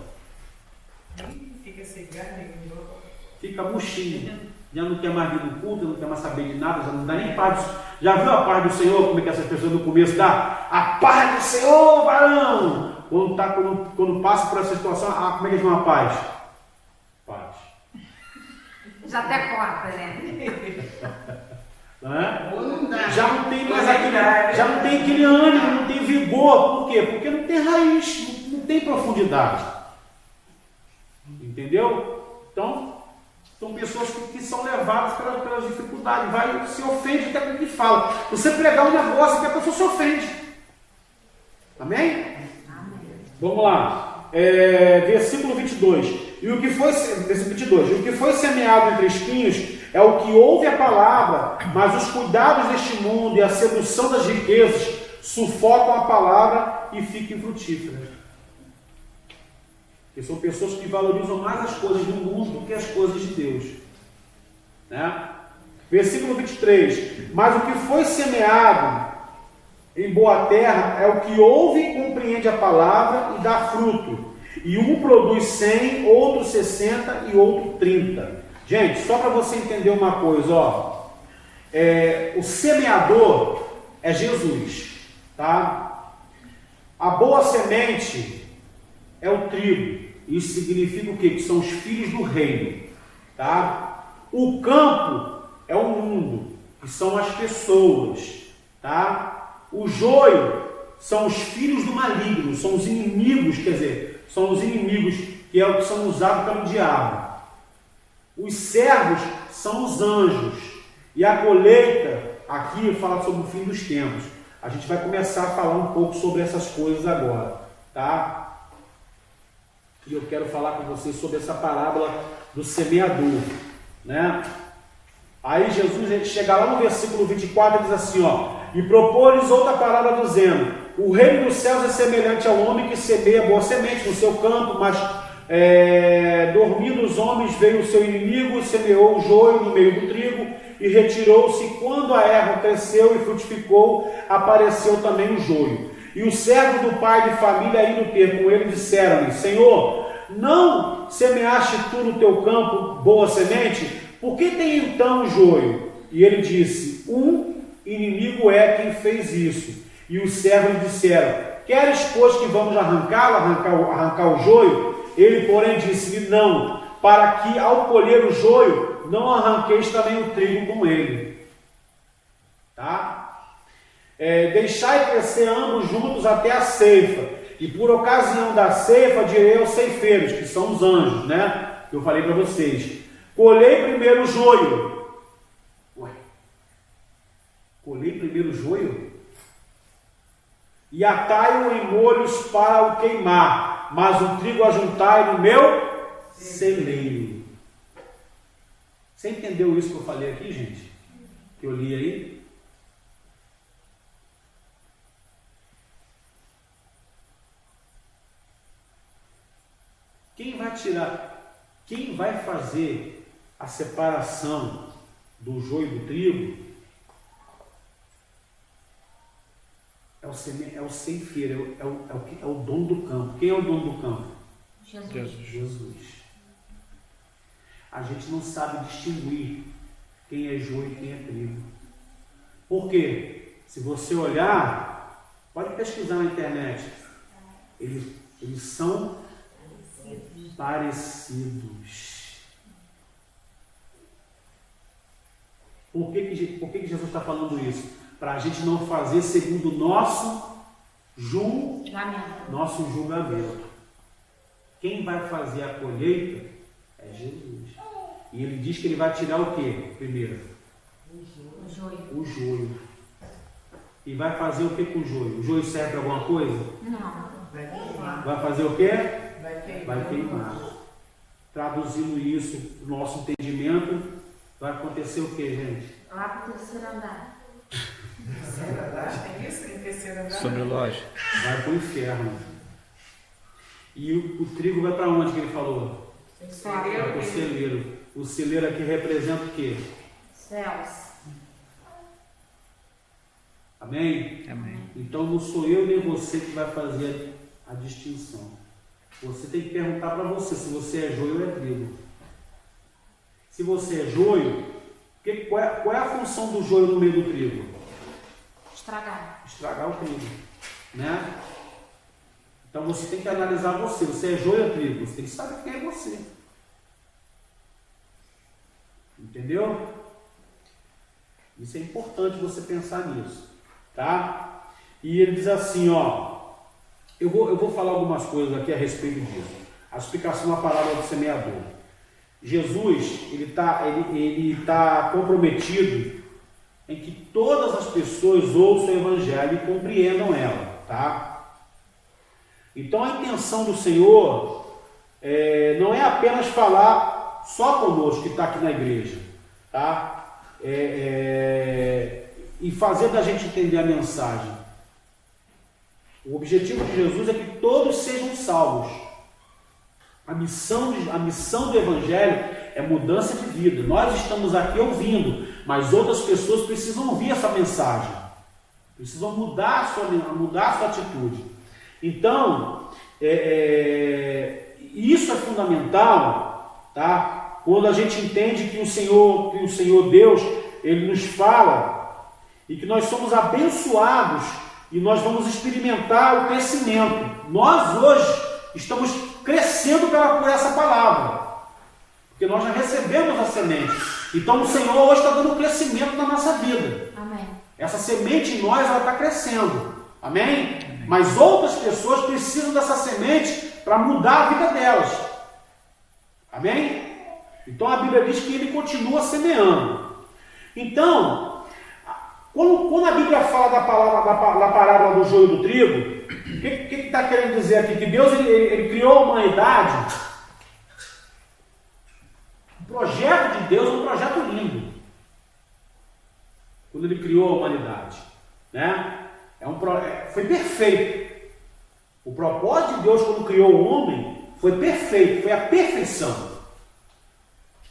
fica murchinho, já não quer mais vir no culto, não quer mais saber de nada, já não dá nem paz. Já viu a paz do Senhor? Como é que essas pessoas no começo dá? A paz do Senhor, varão! Quando passa por essa situação, como é que eles vão a paz? Paz. Já até corta, né? Já não tem mais aquele ânimo, não tem vigor. Por quê? Porque não tem raiz, não tem profundidade. Entendeu? Então, são pessoas que são levadas pelas dificuldades, se ofende até com o que fala. Você pregar um negócio que a pessoa se ofende. Amém? Vamos lá, versículo 22. Versículo 22. E o que foi semeado entre espinhos é o que ouve a palavra, mas os cuidados deste mundo e a sedução das riquezas sufocam a palavra e ficam infrutíferas. Porque são pessoas que valorizam mais as coisas do mundo do que as coisas de Deus. Né? Versículo 23. Mas o que foi semeado em boa terra é o que ouve e compreende a palavra e dá fruto. E um produz 100, outro 60 e outro 30. Gente, só para você entender uma coisa, ó. O semeador é Jesus, tá? A boa semente é o trigo. Isso significa o quê? Que são os filhos do reino, tá? O campo é o mundo, que são as pessoas, tá? O joio são os filhos do maligno, são os inimigos, quer dizer, são os inimigos que são usados pelo diabo. Os servos são os anjos. E a colheita, aqui fala sobre o fim dos tempos. A gente vai começar a falar um pouco sobre essas coisas agora, tá? E eu quero falar com vocês sobre essa parábola do semeador, né? Aí Jesus chega lá no versículo 24 e diz assim, ó: e propôs outra parábola dizendo: o reino dos céus é semelhante ao homem que semeia boa semente no seu campo, mas dormindo os homens, veio o seu inimigo, semeou o joio no meio do trigo e retirou-se. Quando a erva cresceu e frutificou, apareceu também o joio. E os servos do pai de família, indo ter com ele, disseram-lhe: Senhor, não semeaste tu no teu campo boa semente? Por que tem então o joio? E ele disse: um inimigo é quem fez isso. E os servos disseram: queres, pois, que vamos arrancar o joio? Ele, porém, disse-lhe: não, para que ao colher o joio, não arranqueis também o trigo com ele. Tá? Deixai crescer ambos juntos até a ceifa. E por ocasião da ceifa, direi aos ceifeiros, que são os anjos, né? Que eu falei para vocês: colhei primeiro o joio. Ué, colhei primeiro o joio? E atai-o em molhos para o queimar, mas o trigo ajuntai no meu celeiro. Você entendeu isso que eu falei aqui, gente? Que eu li aí? Quem vai tirar, quem vai fazer a separação do joio do trigo é o ceifeiro, é o dono do campo. Quem é o dono do campo? Jesus. A gente não sabe distinguir quem é joio e quem é trigo. Por quê? Se você olhar, pode pesquisar na internet, eles são parecidos. Por que Jesus está falando isso? Para a gente não fazer segundo o nosso julgamento. Quem vai fazer a colheita é Jesus. E ele diz que ele vai tirar o quê? Primeiro? O joio. E vai fazer o que com o joio? O joio serve para alguma coisa? Não. Vai fazer o quê? Vai queimar. Traduzindo isso no nosso entendimento, vai acontecer o que, gente? Lá para o terceiro andar. É isso? Em terceiro andar? Sobre loja. Vai para o inferno. E o trigo vai para onde que ele falou? Vai para o celeiro. O celeiro aqui representa o quê? Céus. Amém? Amém. Então não sou eu nem você que vai fazer a distinção. Você tem que perguntar para você se você é joio ou é trigo. Se você é joio, qual é a função do joio no meio do trigo? Estragar o trigo, né? Então você tem que analisar você. Você é joio ou trigo? Você tem que saber quem é você. Entendeu? Isso é importante você pensar nisso, tá? E ele diz assim, ó, eu vou falar algumas coisas aqui a respeito disso. A explicação da palavra do semeador. Jesus, ele tá comprometido em que todas as pessoas ouçam o evangelho e compreendam ela, tá? Então a intenção do Senhor não é apenas falar só conosco que está aqui na igreja, tá? E fazer da gente entender a mensagem. O objetivo de Jesus é que todos sejam salvos. A missão do Evangelho é mudança de vida. Nós estamos aqui ouvindo, mas outras pessoas precisam ouvir essa mensagem. Precisam mudar a sua atitude. Então, isso é fundamental, tá? Quando a gente entende que o Senhor Deus, Ele nos fala e que nós somos abençoados e nós vamos experimentar o crescimento. Nós hoje estamos crescendo por essa palavra, porque nós já recebemos a semente. Então o Senhor hoje está dando crescimento na nossa vida. Amém. Essa semente em nós, ela está crescendo. Amém? Mas outras pessoas precisam dessa semente para mudar a vida delas. Amém? Então a Bíblia diz que ele continua semeando. Então, quando a Bíblia fala da parábola do joio e do trigo, o que está querendo dizer aqui? Que Deus ele criou a humanidade. O projeto de Deus é um projeto lindo. Quando ele criou a humanidade, né? Foi perfeito. O propósito de Deus quando criou o homem foi perfeito, foi a perfeição.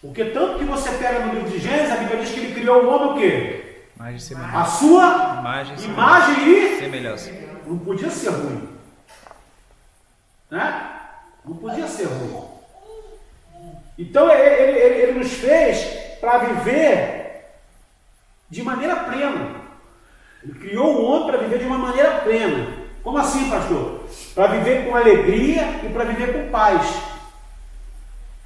Porque tanto que você pega no livro de Gênesis, a Bíblia diz que ele criou o homem o quê? Imagem e semelhança. A sua imagem e semelhança. Não podia ser ruim. Né? Não podia ser ruim. Então ele nos fez para viver de maneira plena. Ele criou o homem para viver de uma maneira plena. Como assim, pastor? Para viver com alegria e para viver com paz.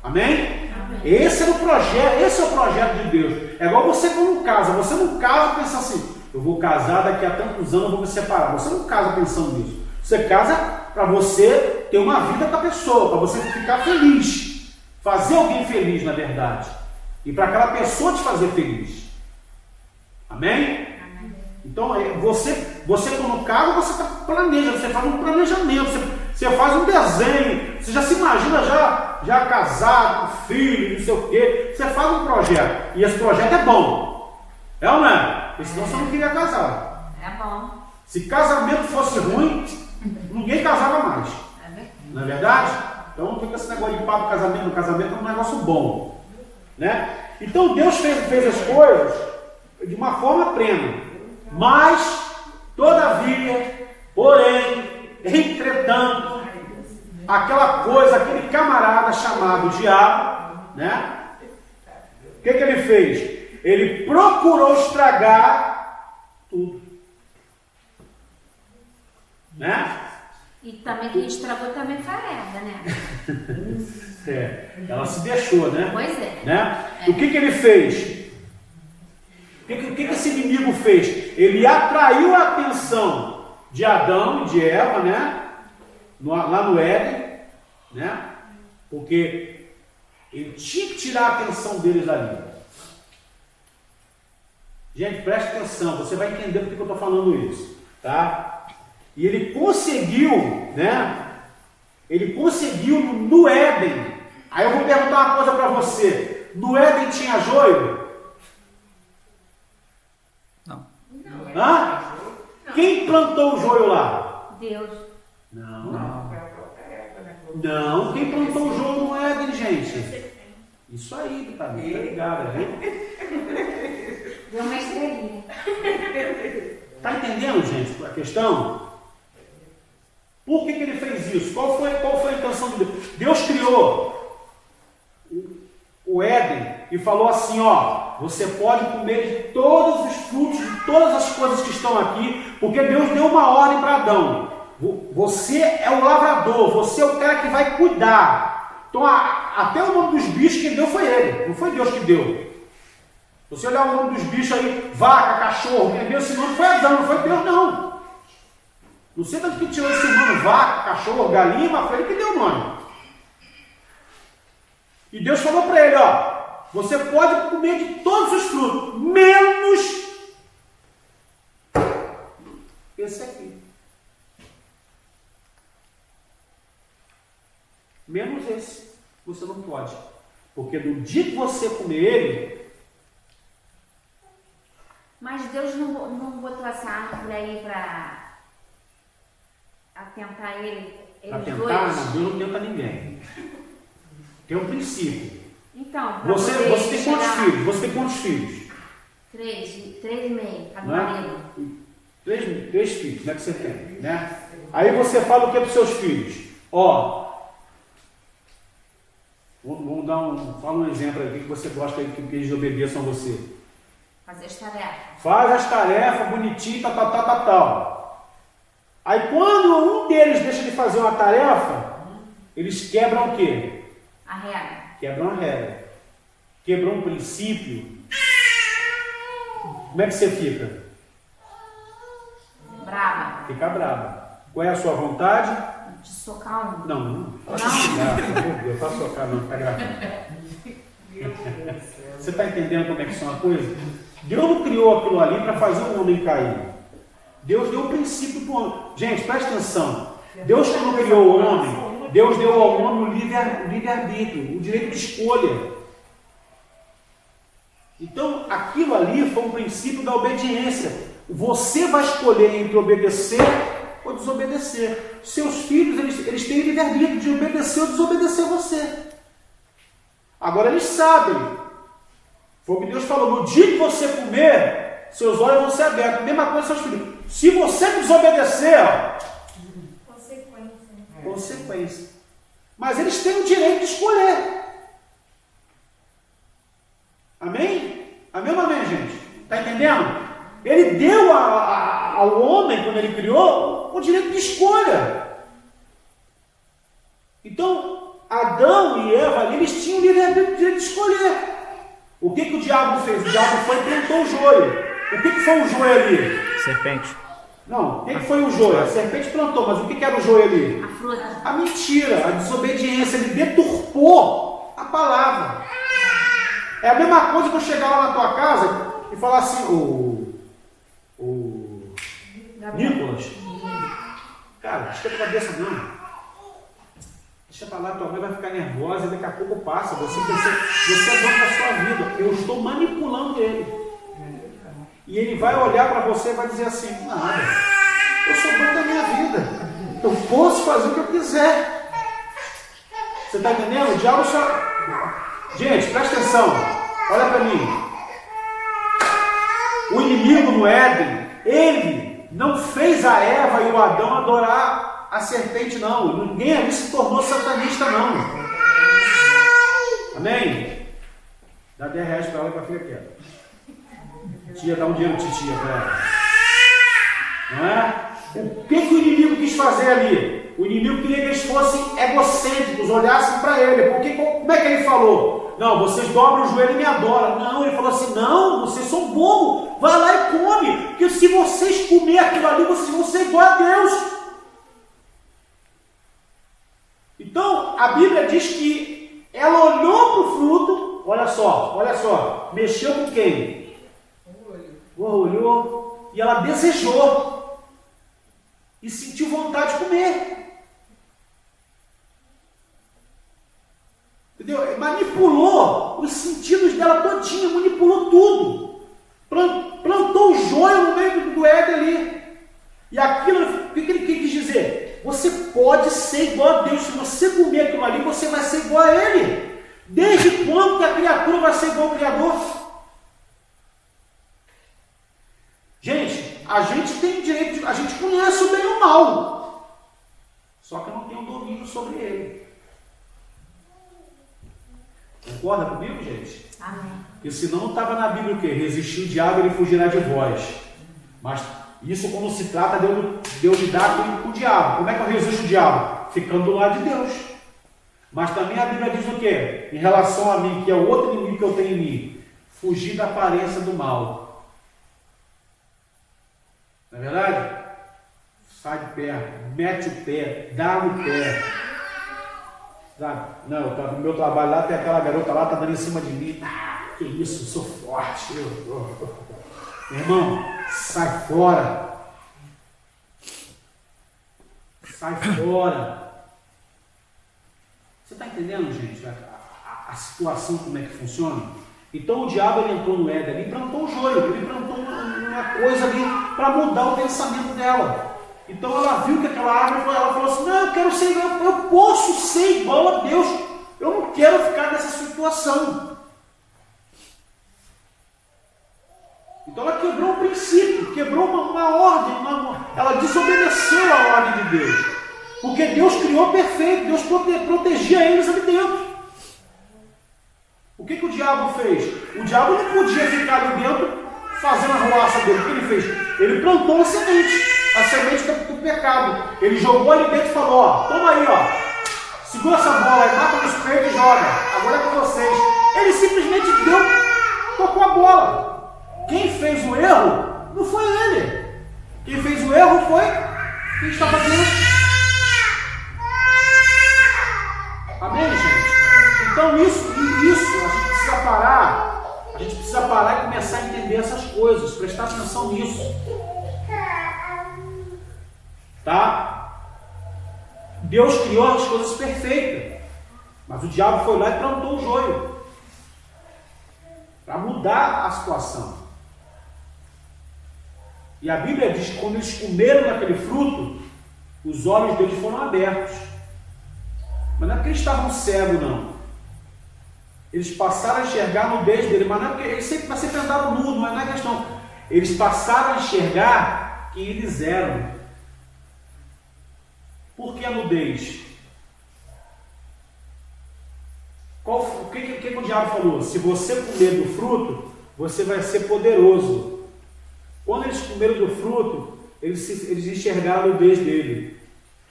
Amém? Esse é o projeto de Deus. É igual você quando casa. Você não casa e pensa assim, eu vou casar, daqui a tantos anos eu vou me separar. Você não casa pensando nisso. Você casa para você ter uma vida com a pessoa, para você ficar feliz. Fazer alguém feliz, na verdade. E para aquela pessoa te fazer feliz. Amém? Então, você quando casa, você planeja, você faz um planejamento, você faz um desenho, você já se imagina já casado, com filho, não sei o quê. Você faz um projeto, e esse projeto é bom. É ou não é? Porque senão você não queria casar. É bom. Se casamento fosse ruim, ninguém casava mais. Não é verdade? Então não fica esse negócio de papo casamento, no casamento é um negócio bom, né? Então Deus fez as coisas de uma forma plena, mas, todavia, porém, entretanto, aquela coisa, aquele camarada chamado diabo, né? O que ele fez? Ele procurou estragar tudo, né? E também quem estragou também foi a Eva, né? Ela se deixou, né? Pois é. Né? O que ele fez? O que esse inimigo fez? Ele atraiu a atenção de Adão e de Eva, né? Lá no Éden, né? Porque ele tinha que tirar a atenção deles ali. Gente, preste atenção, você vai entender por que eu estou falando isso, tá? E ele conseguiu, né? Ele conseguiu no Éden. Aí eu vou perguntar uma coisa para você: no Éden tinha joio? Não. Hã? Quem plantou o joio lá? Deus. Não. Não, quem plantou o joio no Éden, gente? Isso aí, tá ligado, viu? Deu uma estrelinha. Tá entendendo, gente, a questão? Por que ele fez isso? Qual foi a intenção de Deus? Deus criou o Éden e falou assim, ó, você pode comer de todos os frutos, de todas as coisas que estão aqui, porque Deus deu uma ordem para Adão. Você é o lavrador, você é o cara que vai cuidar. Então, até o nome dos bichos que deu foi ele, não foi Deus que deu. Se você olhar o nome dos bichos aí, vaca, cachorro, quem deu esse nome foi Adão, não foi Deus, não. Não sei tanto que tirou esse nome, vaca, cachorro, galinha, mas foi ele que deu o nome. E Deus falou para ele, ó, você pode comer de todos os frutos, menos esse aqui. Menos esse, você não pode. Porque no dia que você comer ele... Mas Deus não botou essa árvore aí para atentar ele, Para eles tentar, dois. não, Deus não tenta ninguém. Tem um princípio. Então, para Você poder tem quantos chegar- filhos? Você tem quantos filhos? 3,5, cada Não é? marido. Três filhos, né, que você tem, né? Aí você fala o que para os seus filhos? Ó, vamos fala um exemplo aí, que você gosta aí que eles obedeçam a você. Fazer as tarefas. Faz as tarefas bonitinho, tal. Aí quando um deles deixa de fazer uma tarefa, eles quebram o quê? A regra. Quebram a regra. Quebrou um princípio. Como é que você fica? Brava. Fica bravo. Qual é a sua vontade? De socar um. Não faça socar. Faça socar, não, tá gravando. Você está entendendo como é que são as coisas? Deus não criou aquilo ali para fazer o homem cair. Deus deu o princípio para o homem. Gente, presta atenção. Deus, quando criou o homem, Deus deu ao homem o livre-arbítrio, o direito de escolha. Então, aquilo ali foi um princípio da obediência. Você vai escolher entre obedecer ou desobedecer. Seus filhos, eles têm o livre-arbítrio de obedecer ou desobedecer você. Agora, eles sabem. Foi o que Deus falou, no dia que você comer, seus olhos vão ser abertos. Mesma coisa seus filhos. Se você desobedecer, consequência. Mas eles têm o direito de escolher. Amém? Amém ou não amém, gente? Está entendendo? Ele deu ao homem, quando ele criou, o direito de escolha. Então, Adão e Eva, eles tinham o direito de escolher. O que o diabo fez? O diabo foi e plantou o joio. O que foi o joio ali? Serpente. Não, o que foi o joio? A serpente plantou, mas o que era o joio ali? A fruta. A mentira, a desobediência. Ele deturpou a palavra. É a mesma coisa que eu chegar lá na tua casa e falar assim, Nicolas, cara, deixa a cabeça não. Deixa pra lá, tua mãe vai ficar nervosa e daqui a pouco passa. Você é dono da sua vida. Eu estou manipulando ele. E ele vai olhar para você e vai dizer assim, nada, eu sou dono da minha vida. Eu posso fazer o que eu quiser. Você está entendendo? O diabo só... Gente, presta atenção. Olha para mim. O inimigo no Éden, ele não fez a Eva e o Adão adorar a serpente, não. Ninguém ali se tornou satanista, não. Amém? Dá 10 reais para ela e para a filha quieta. Tia, dá um dinheiro de titia para ela. Não é? O que o inimigo quis fazer ali? O inimigo queria que eles fossem egocêntricos, olhassem para ele. Porque, como é que ele falou? Não, vocês dobram o joelho e me adoram. Não, ele falou assim, não, vocês são bobos. Vai lá e come. Porque se vocês comerem aquilo ali, vocês vão ser igual a Deus. Então, a Bíblia diz que ela olhou para o fruto, olha só, mexeu com quem? Olhou e ela desejou e sentiu vontade de comer. Entendeu? Manipulou os sentidos dela todinha, manipulou tudo. Plantou o joio no meio do Éden ali. E aquilo, o que ele quis dizer? Você pode ser igual a Deus. Se você comer aquilo ali, você vai ser igual a Ele. Desde quando que a criatura vai ser igual ao Criador? Gente, a gente tem direito, a gente conhece o bem e o mal. Só que eu não tenho domínio sobre ele. Concorda comigo, gente? Amém. Porque senão não estava na Bíblia o quê? Resistir o diabo, ele fugirá de vós. Mas isso quando se trata de eu lidar com o diabo. Como é que eu resisto o diabo? Ficando do lado de Deus. Mas também a Bíblia diz o quê? Em relação a mim, que é o outro inimigo que eu tenho em mim. Fugir da aparência do mal. Não é verdade? Sai de perto, mete o pé, dá no pé. Sabe? Não, no meu trabalho lá tem aquela garota lá, tá dando em cima de mim. Ah, que isso, eu sou forte. Meu irmão, sai fora. Sai fora. Você está entendendo, gente, a situação, como é que funciona? Então o diabo ele entrou no Éden ali, plantou o joio, ele plantou uma coisa ali para mudar o pensamento dela. Então ela viu que aquela árvore, ela falou assim, não, eu quero ser igual, eu posso ser igual a Deus, eu não quero ficar nessa situação. Então ela quebrou um princípio, quebrou uma ordem, ela desobedeceu a ordem de Deus. Porque Deus criou perfeito, Deus protegia eles ali dentro. O que o diabo fez? O diabo não podia ficar ali dentro fazendo a arruaça dele. O que ele fez? Ele plantou uma semente, a semente do pecado. Ele jogou ali dentro e falou, ó, toma aí, ó, segura essa bola aí, mata nos peitos e joga. Agora é com vocês. Ele simplesmente tocou a bola. Quem fez o erro não foi ele. Quem fez o erro foi quem estava dentro. Amém, gente? Então isso a gente precisa parar e começar a entender essas coisas, prestar atenção nisso. Tá? Deus criou as coisas perfeitas, mas o diabo foi lá e plantou o joio para mudar a situação. E a Bíblia diz que quando eles comeram daquele fruto, os olhos deles foram abertos. Mas não é porque eles estavam cegos, não. Eles passaram a enxergar a nudez dele, mas não é porque eles sempre andaram nu, não é questão. Eles passaram a enxergar quem eles eram. Por que a nudez? O que o diabo falou? Se você comer do fruto, você vai ser poderoso. Quando eles comeram do fruto, eles enxergaram a nudez dele.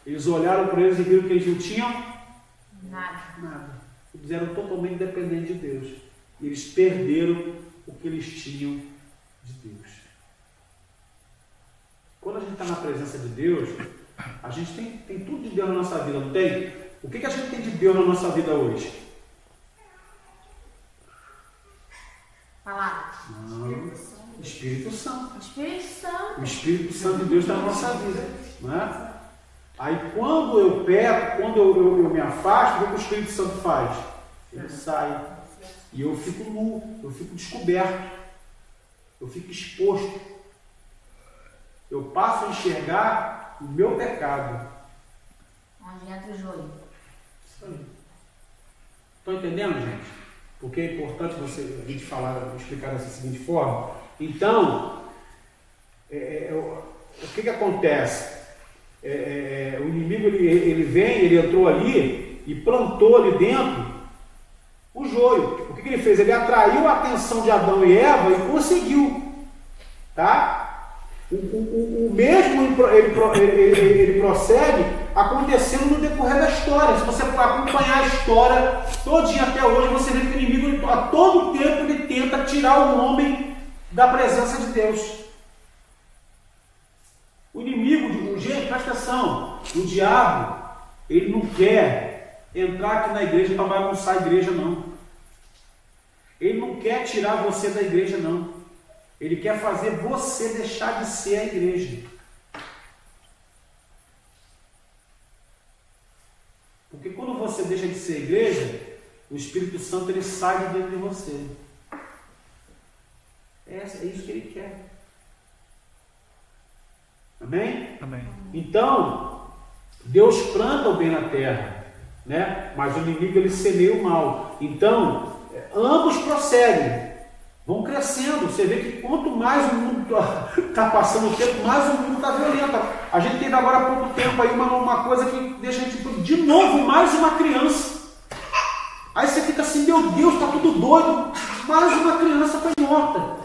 Eles olharam para eles e viram que eles não tinham nada. Eles eram totalmente dependentes de Deus. E eles perderam o que eles tinham de Deus. Quando a gente está na presença de Deus, a gente tem tudo de Deus na nossa vida, não tem? O que a gente tem de Deus na nossa vida hoje? Palavra. Não. Espírito Santo. Espírito Santo. O Espírito Santo de Deus está na nossa vida. Não é? Aí quando eu peco, quando eu me afasto, o que o Espírito Santo faz? Ele sai. E eu fico nu, eu fico descoberto, eu fico exposto. Eu passo a enxergar o meu pecado. Onde entra o joio. Isso aí. Estão entendendo, gente? Porque é importante a gente explicar dessa seguinte forma. Então, o que acontece? O inimigo ele entrou ali e plantou ali dentro o joio. O que ele fez? Ele atraiu a atenção de Adão e Eva e conseguiu. Tá? O mesmo ele prossegue acontecendo no decorrer da história. Se você acompanhar a história todinha até hoje, você vê que o inimigo a todo tempo ele tenta tirar o homem da presença de Deus. O inimigo, gente, presta atenção, o diabo, ele não quer entrar aqui na igreja para bagunçar a igreja, não. Ele não quer tirar você da igreja, não. Ele quer fazer você deixar de ser a igreja. Porque quando você deixa de ser a igreja, o Espírito Santo ele sai de dentro de você. É isso que ele quer. Amém? Amém. Então, Deus planta o bem na terra, né? Mas o inimigo ele semeia o mal. Então, ambos prosseguem. Vão crescendo. Você vê que quanto mais o mundo está passando o tempo, mais o mundo está violento. A gente teve agora há pouco tempo aí uma coisa que deixa a gente de novo mais uma criança. Aí você fica assim, meu Deus, está tudo doido. Mais uma criança foi morta.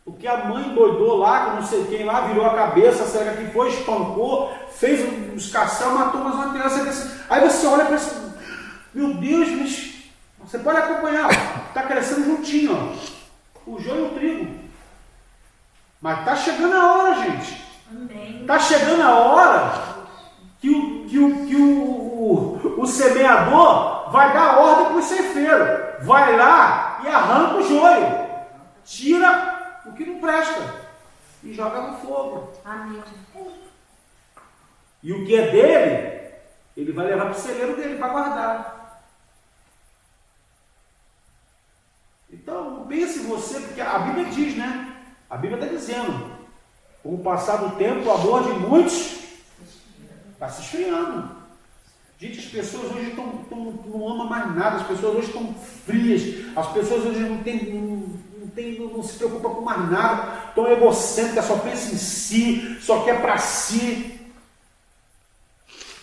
Porque a mãe doidou lá, que não sei quem lá, virou a cabeça, será que foi, espancou, fez um escassão, matou mais uma criança. Aí você olha para esse, meu Deus, mas você pode acompanhar, está crescendo juntinho, ó, o joio e o trigo. Mas está chegando a hora, gente. Está chegando a hora que o semeador vai dar ordem para o ceifeiro. Vai lá e arranca o joio. Tira o que não presta e joga no fogo. Amém. E o que é dele, ele vai levar para o celeiro dele para guardar. Então, pense você, porque a Bíblia diz, né? A Bíblia está dizendo, com o passar do tempo, o amor de muitos está se esfriando. Gente, as pessoas hoje não amam mais nada, as pessoas hoje estão frias, as pessoas hoje não se preocupam com mais nada, estão egocêntricas, só pensam em si, só quer para si.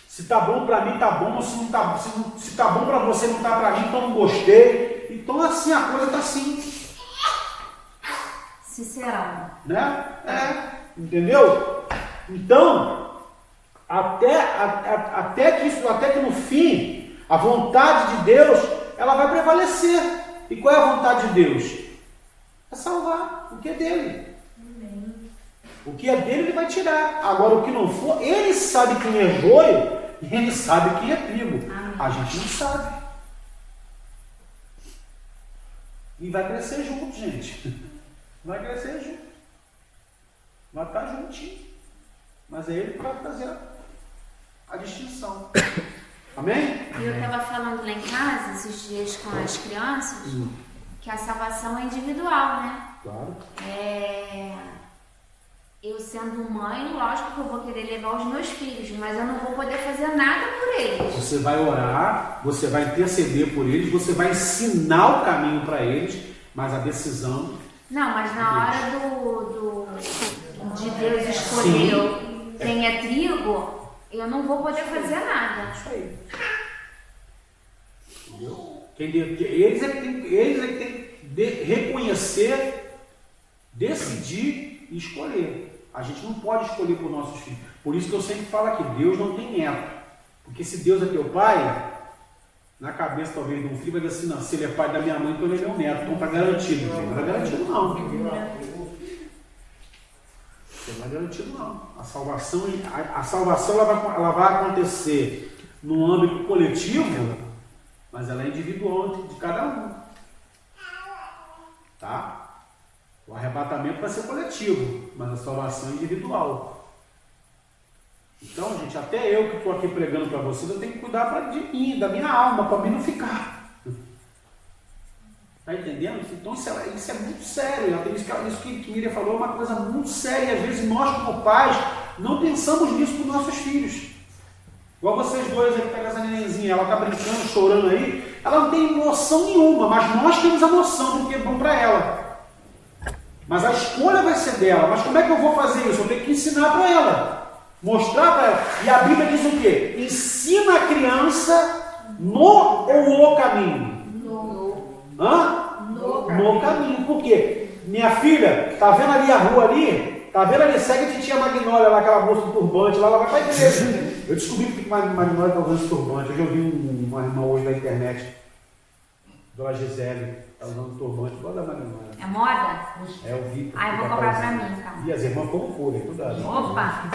Se está bom para mim, está bom, se está bom para você, não está para mim, então não gostei. Então assim, a coisa está assim. Sincerão. Né? Entendeu? Então, até que no fim, a vontade de Deus, ela vai prevalecer. E qual é a vontade de Deus? É salvar o que é dele. O que é dele, ele vai tirar. Agora, o que não for, ele sabe quem é joio e ele sabe quem é trigo. A gente não sabe. E vai crescer junto, gente. Vai crescer junto. Vai estar juntinho. Mas é ele que vai fazer a distinção. Amém? Eu estava falando lá em casa, esses dias com as crianças, que a salvação é individual, né? Claro. Eu sendo mãe, lógico que eu vou querer levar os meus filhos, mas eu não vou poder fazer nada por eles. Você vai orar, você vai interceder por eles, você vai ensinar o caminho para eles, mas a decisão... Não, mas na hora de Deus escolher quem é trigo, eu não vou poder fazer nada. Isso aí. Entendeu? Eles é que tem que reconhecer, decidir e escolher. A gente não pode escolher por nossos filhos. Por isso que eu sempre falo aqui, Deus não tem neto. Porque se Deus é teu pai, na cabeça talvez de um filho vai dizer assim, não, se ele é pai da minha mãe, então ele é meu neto. Então está garantido. Não está garantido não. Não está garantido não. A salvação ela vai acontecer no âmbito coletivo, mas ela é individual de cada um. Tá? O arrebatamento vai ser coletivo, mas a salvação é individual. Então, gente, até eu que estou aqui pregando para vocês, eu tenho que cuidar de mim, da minha alma, para mim não ficar. Está entendendo? Então, isso é muito sério. Isso que Miriam falou é uma coisa muito séria. E às vezes nós, como pais, não pensamos nisso para os nossos filhos. Igual vocês dois aí, pega essa nenenzinha, ela está brincando, chorando aí, ela não tem noção nenhuma, mas nós temos a noção do que é bom para ela. Mas a escolha vai ser dela. Mas como é que eu vou fazer isso? Eu tenho que ensinar para ela, mostrar para ela. E a Bíblia diz o quê? Ensina a criança no ou o caminho? No caminho. Por quê? Minha filha, tá vendo ali a rua ali? Tá vendo ali? Segue a titia Magnólia lá, aquela moça do turbante lá, ela vai para a igreja. Eu descobri porque Magnólia está usando esse turbante. Hoje eu vi uma irmã hoje na internet, Dona Gisele, está usando turbante igual da Magnólia. É moda? É, eu vi. Ah, eu vou comprar pra mim, então. E as irmãs como forem, cuidado. Opa!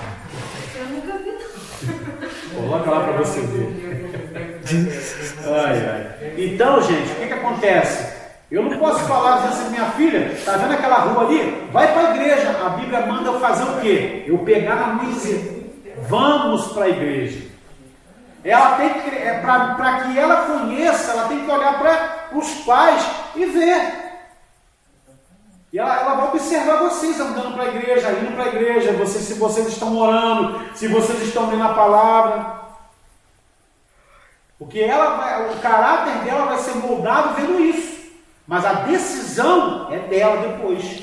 Eu nunca vi, não. Coloca lá para você ver. Ai. Então, gente, o que acontece? Eu não posso falar dizer assim, minha filha, está vendo aquela rua ali? Vai para a igreja. A Bíblia manda eu fazer o quê? Eu pegar na mão e dizer, vamos para a igreja. Ela tem que, para que ela conheça, ela tem que olhar para os pais e ver. E ela vai observar vocês andando para a igreja, indo para a igreja, se vocês estão orando, se vocês estão lendo a palavra. Porque o caráter dela vai ser moldado vendo isso. Mas a decisão é dela depois.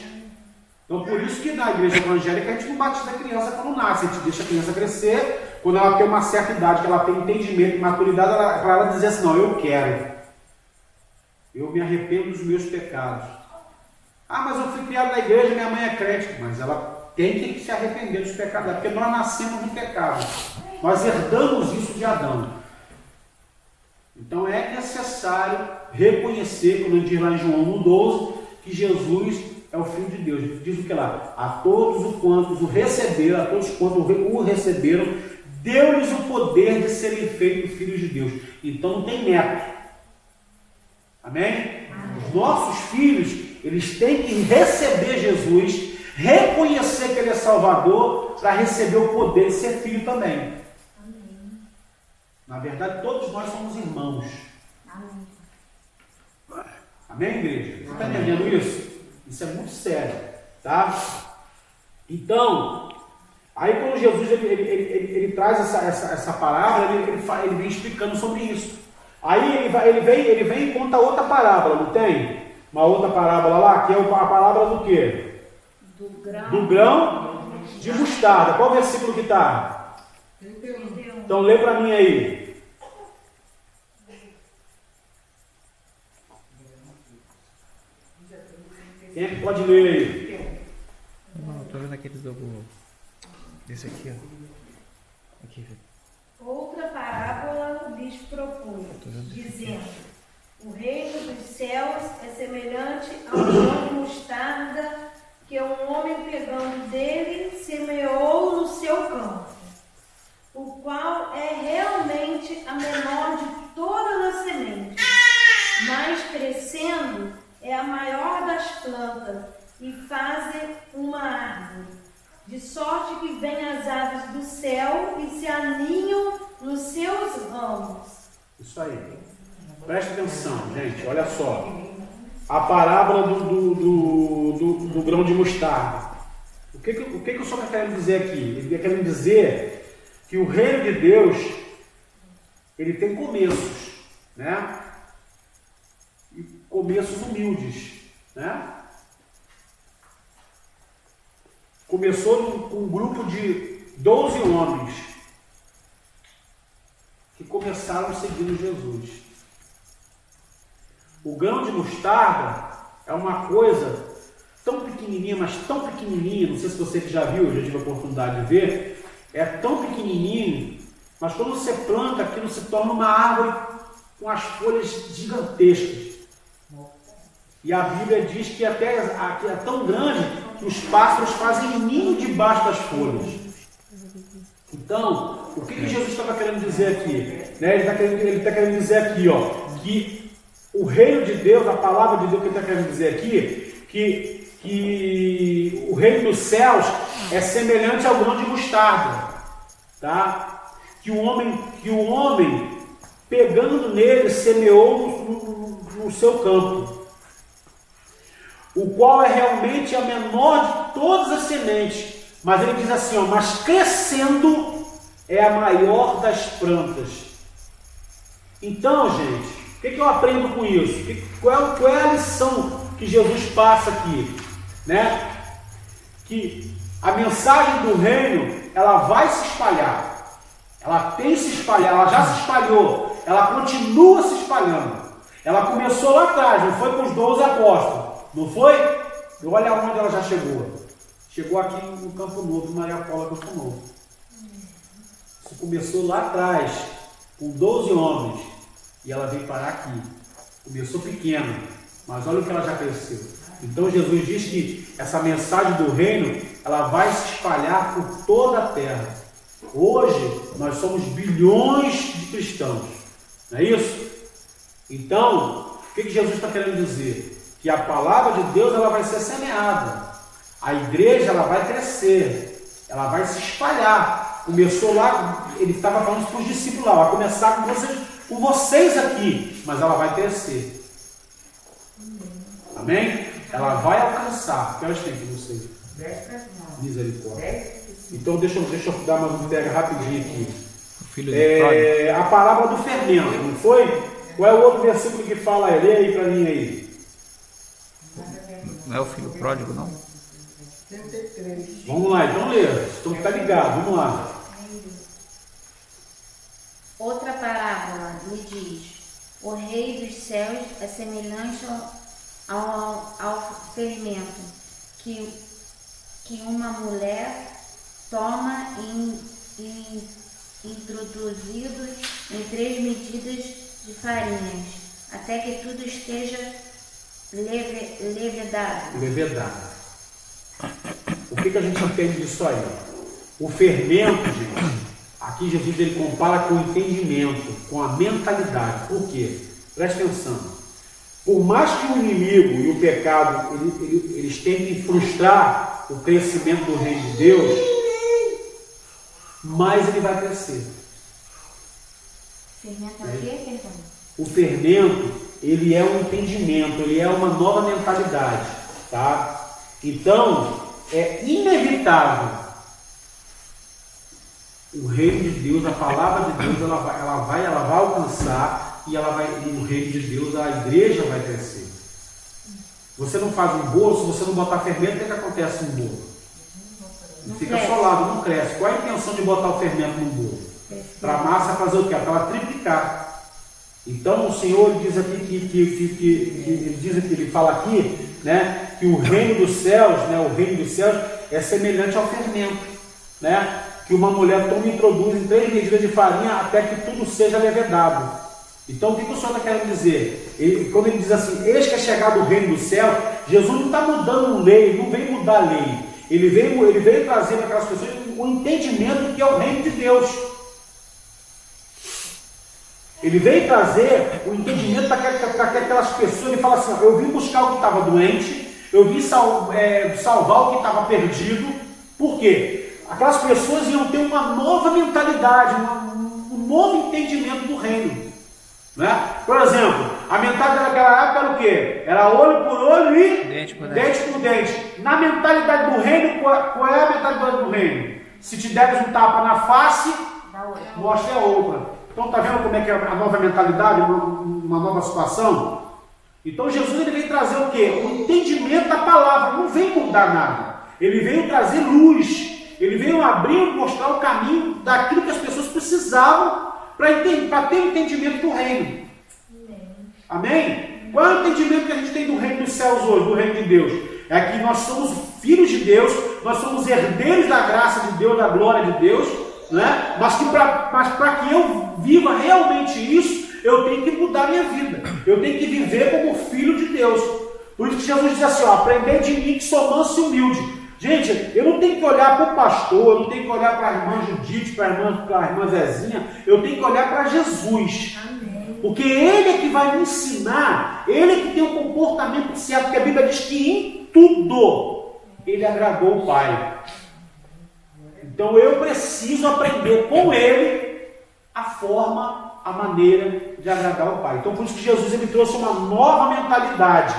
Então por isso que na igreja evangélica a gente não batiza a criança quando nasce, a gente deixa a criança crescer, quando ela tem uma certa idade, que ela tem entendimento e maturidade, para ela dizer assim, não, eu quero. Eu me arrependo dos meus pecados. Ah, mas eu fui criado na igreja, minha mãe é crente. Mas ela tem que se arrepender dos pecados, porque nós nascemos no pecado. Nós herdamos isso de Adão. Então é necessário reconhecer, como diz lá em João 1,12, que Jesus é o Filho de Deus. Diz o que lá? A todos os quantos o receberam, a todos quantos o receberam, deu-lhes o poder de serem feitos filhos de Deus. Então não tem neto. Amém? Os nossos filhos, eles têm que receber Jesus, reconhecer que Ele é Salvador, para receber o poder de ser filho também. Na verdade, todos nós somos irmãos. Amém, igreja? Você está entendendo isso? Isso é muito sério, tá? Então, aí quando Jesus ele traz essa palavra, ele vem explicando sobre isso. Aí ele vem e conta outra parábola, não tem? Uma outra parábola lá, que é a parábola do quê? Do grão de mostarda. Qual versículo que está? Então lê para mim aí. Quem é que pode ler aí? Não, estou vendo aquele do... Esse aqui, ó. Aqui. Outra parábola lhes propôs, dizendo: o reino dos céus é semelhante a um grão de mostarda que um homem pegando dele semeou no seu campo, o qual é realmente a menor de todas as sementes, mas crescendo é a maior das plantas e fazem uma árvore, de sorte que vêm as aves do céu e se aninham nos seus ramos. Isso aí. Presta atenção, gente, olha só. A parábola do grão de mostarda. O que o Senhor está querendo dizer aqui? Ele está querendo dizer que o reino de Deus, ele tem começos, né? E começos humildes, né? Começou com um grupo de 12 homens que começaram seguindo Jesus. O grão de mostarda é uma coisa tão pequenininha, mas tão pequenininha, não sei se você que já viu, eu já tive a oportunidade de ver, é tão pequenininho, mas quando você planta aquilo se torna uma árvore com as folhas gigantescas. E a Bíblia diz que até é tão grande que os pássaros fazem ninho debaixo das folhas. Então, o que Jesus estava querendo dizer aqui? Né? Ele está querendo dizer aqui, ó, que o reino de Deus, a palavra de Deus que ele está querendo dizer aqui, que o reino dos céus é semelhante ao grão de mostarda, tá? Que o homem pegando nele semeou no seu campo, o qual é realmente a menor de todas as sementes, mas ele diz assim, ó, mas crescendo é a maior das plantas. Então, gente, o que eu aprendo com isso? Qual é a lição que Jesus passa aqui? Né? Que a mensagem do reino, ela vai se espalhar. Ela tem se espalhado, ela já se espalhou. Ela continua se espalhando. Ela começou lá atrás, não foi com os 12 apóstolos. Não foi? E olha onde ela já chegou. Chegou aqui no Campo Novo, Maria Paula Campo Novo. Isso começou lá atrás, com 12 homens. E ela veio parar aqui. Começou pequeno, mas olha o que ela já cresceu. Então Jesus diz que essa mensagem do reino, ela vai se espalhar por toda a terra. Hoje, nós somos bilhões de cristãos. Não é isso? Então, o que Jesus está querendo dizer? Que a palavra de Deus, ela vai ser semeada. A igreja, ela vai crescer. Ela vai se espalhar. Começou lá, ele estava falando para os discípulos lá, vai começar com vocês aqui, mas ela vai crescer. Amém? Ela vai alcançar. Que horas tem que vocês? 10. Misericórdia. Então deixa eu dar uma pega rapidinho aqui. O filho do pródigo. A parábola do fermento, não foi? Qual é o outro versículo que fala aí? Lê aí para mim aí. Não é o filho pródigo, não? 33. Vamos lá, então lê. Então tá ligado, vamos lá. Outra parábola me diz: o rei dos céus é semelhante ao fermento que uma mulher toma introduzido em 3 medidas de farinhas, até que tudo esteja levedado. Levedado. O que a gente entende disso aí? O fermento, gente, aqui Jesus ele compara com o entendimento, com a mentalidade. Por quê? Presta atenção. Por mais que o inimigo e o pecado eles tentem frustrar o crescimento do reino de Deus, mais ele vai crescer. Fermento é o quê, perdão? O fermento, ele é um entendimento, ele é uma nova mentalidade, tá? Então, é inevitável o reino de Deus, a palavra de Deus, ela vai alcançar e o reino de Deus, a igreja vai crescer. Você não faz um bolo, se você não botar fermento, o que acontece no bolo? Ele fica solado, não cresce. Qual é a intenção de botar o fermento no bolo? Para a massa fazer o quê? Para ela triplicar. Então o Senhor diz aqui ele fala aqui, né, que o reino dos céus, é semelhante ao fermento, né, que uma mulher toma e introduz em 3 medidas de farinha até que tudo seja levedado. Então o que o Senhor está querendo dizer? Quando ele diz assim, eis que é chegado o reino dos céus, Jesus não está mudando lei, não veio mudar a lei. Ele veio trazer para aquelas pessoas o entendimento do que é o reino de Deus. Ele veio trazer o entendimento daquelas pessoas. Ele fala assim, eu vim buscar o que estava doente, eu vim salvar o que estava perdido. Por quê? Aquelas pessoas iam ter uma nova mentalidade, um novo entendimento do reino. Né? Por exemplo, a mentalidade daquela época era o quê? Era olho por olho e dente por dente. Na mentalidade do reino, qual é a mentalidade do reino? Se te deres um tapa na face, mostra a outra. Então está vendo como é que é a nova mentalidade, uma nova situação? Então Jesus ele veio trazer o quê? O entendimento da palavra, não veio mudar nada. Ele veio trazer luz, ele veio abrir, mostrar o caminho daquilo que as pessoas precisavam para ter o entendimento do reino. Amém? Qual é o entendimento que a gente tem do reino dos céus hoje, do reino de Deus? É que nós somos filhos de Deus, nós somos herdeiros da graça de Deus, da glória de Deus, né? Mas para que eu viva realmente isso, eu tenho que mudar minha vida. Eu tenho que viver como filho de Deus. Por isso que Jesus diz assim, aprendei de mim que sou manso e humilde. Gente, eu não tenho que olhar para o pastor, eu não tenho que olhar para a irmã Judite, para a irmã Zezinha, eu tenho que olhar para Jesus. Amém. Porque Ele é que vai me ensinar, Ele é que tem o comportamento certo, porque a Bíblia diz que em tudo Ele agradou o Pai. Então eu preciso aprender com Ele a forma, a maneira de agradar o Pai. Então por isso que Jesus ele trouxe uma nova mentalidade.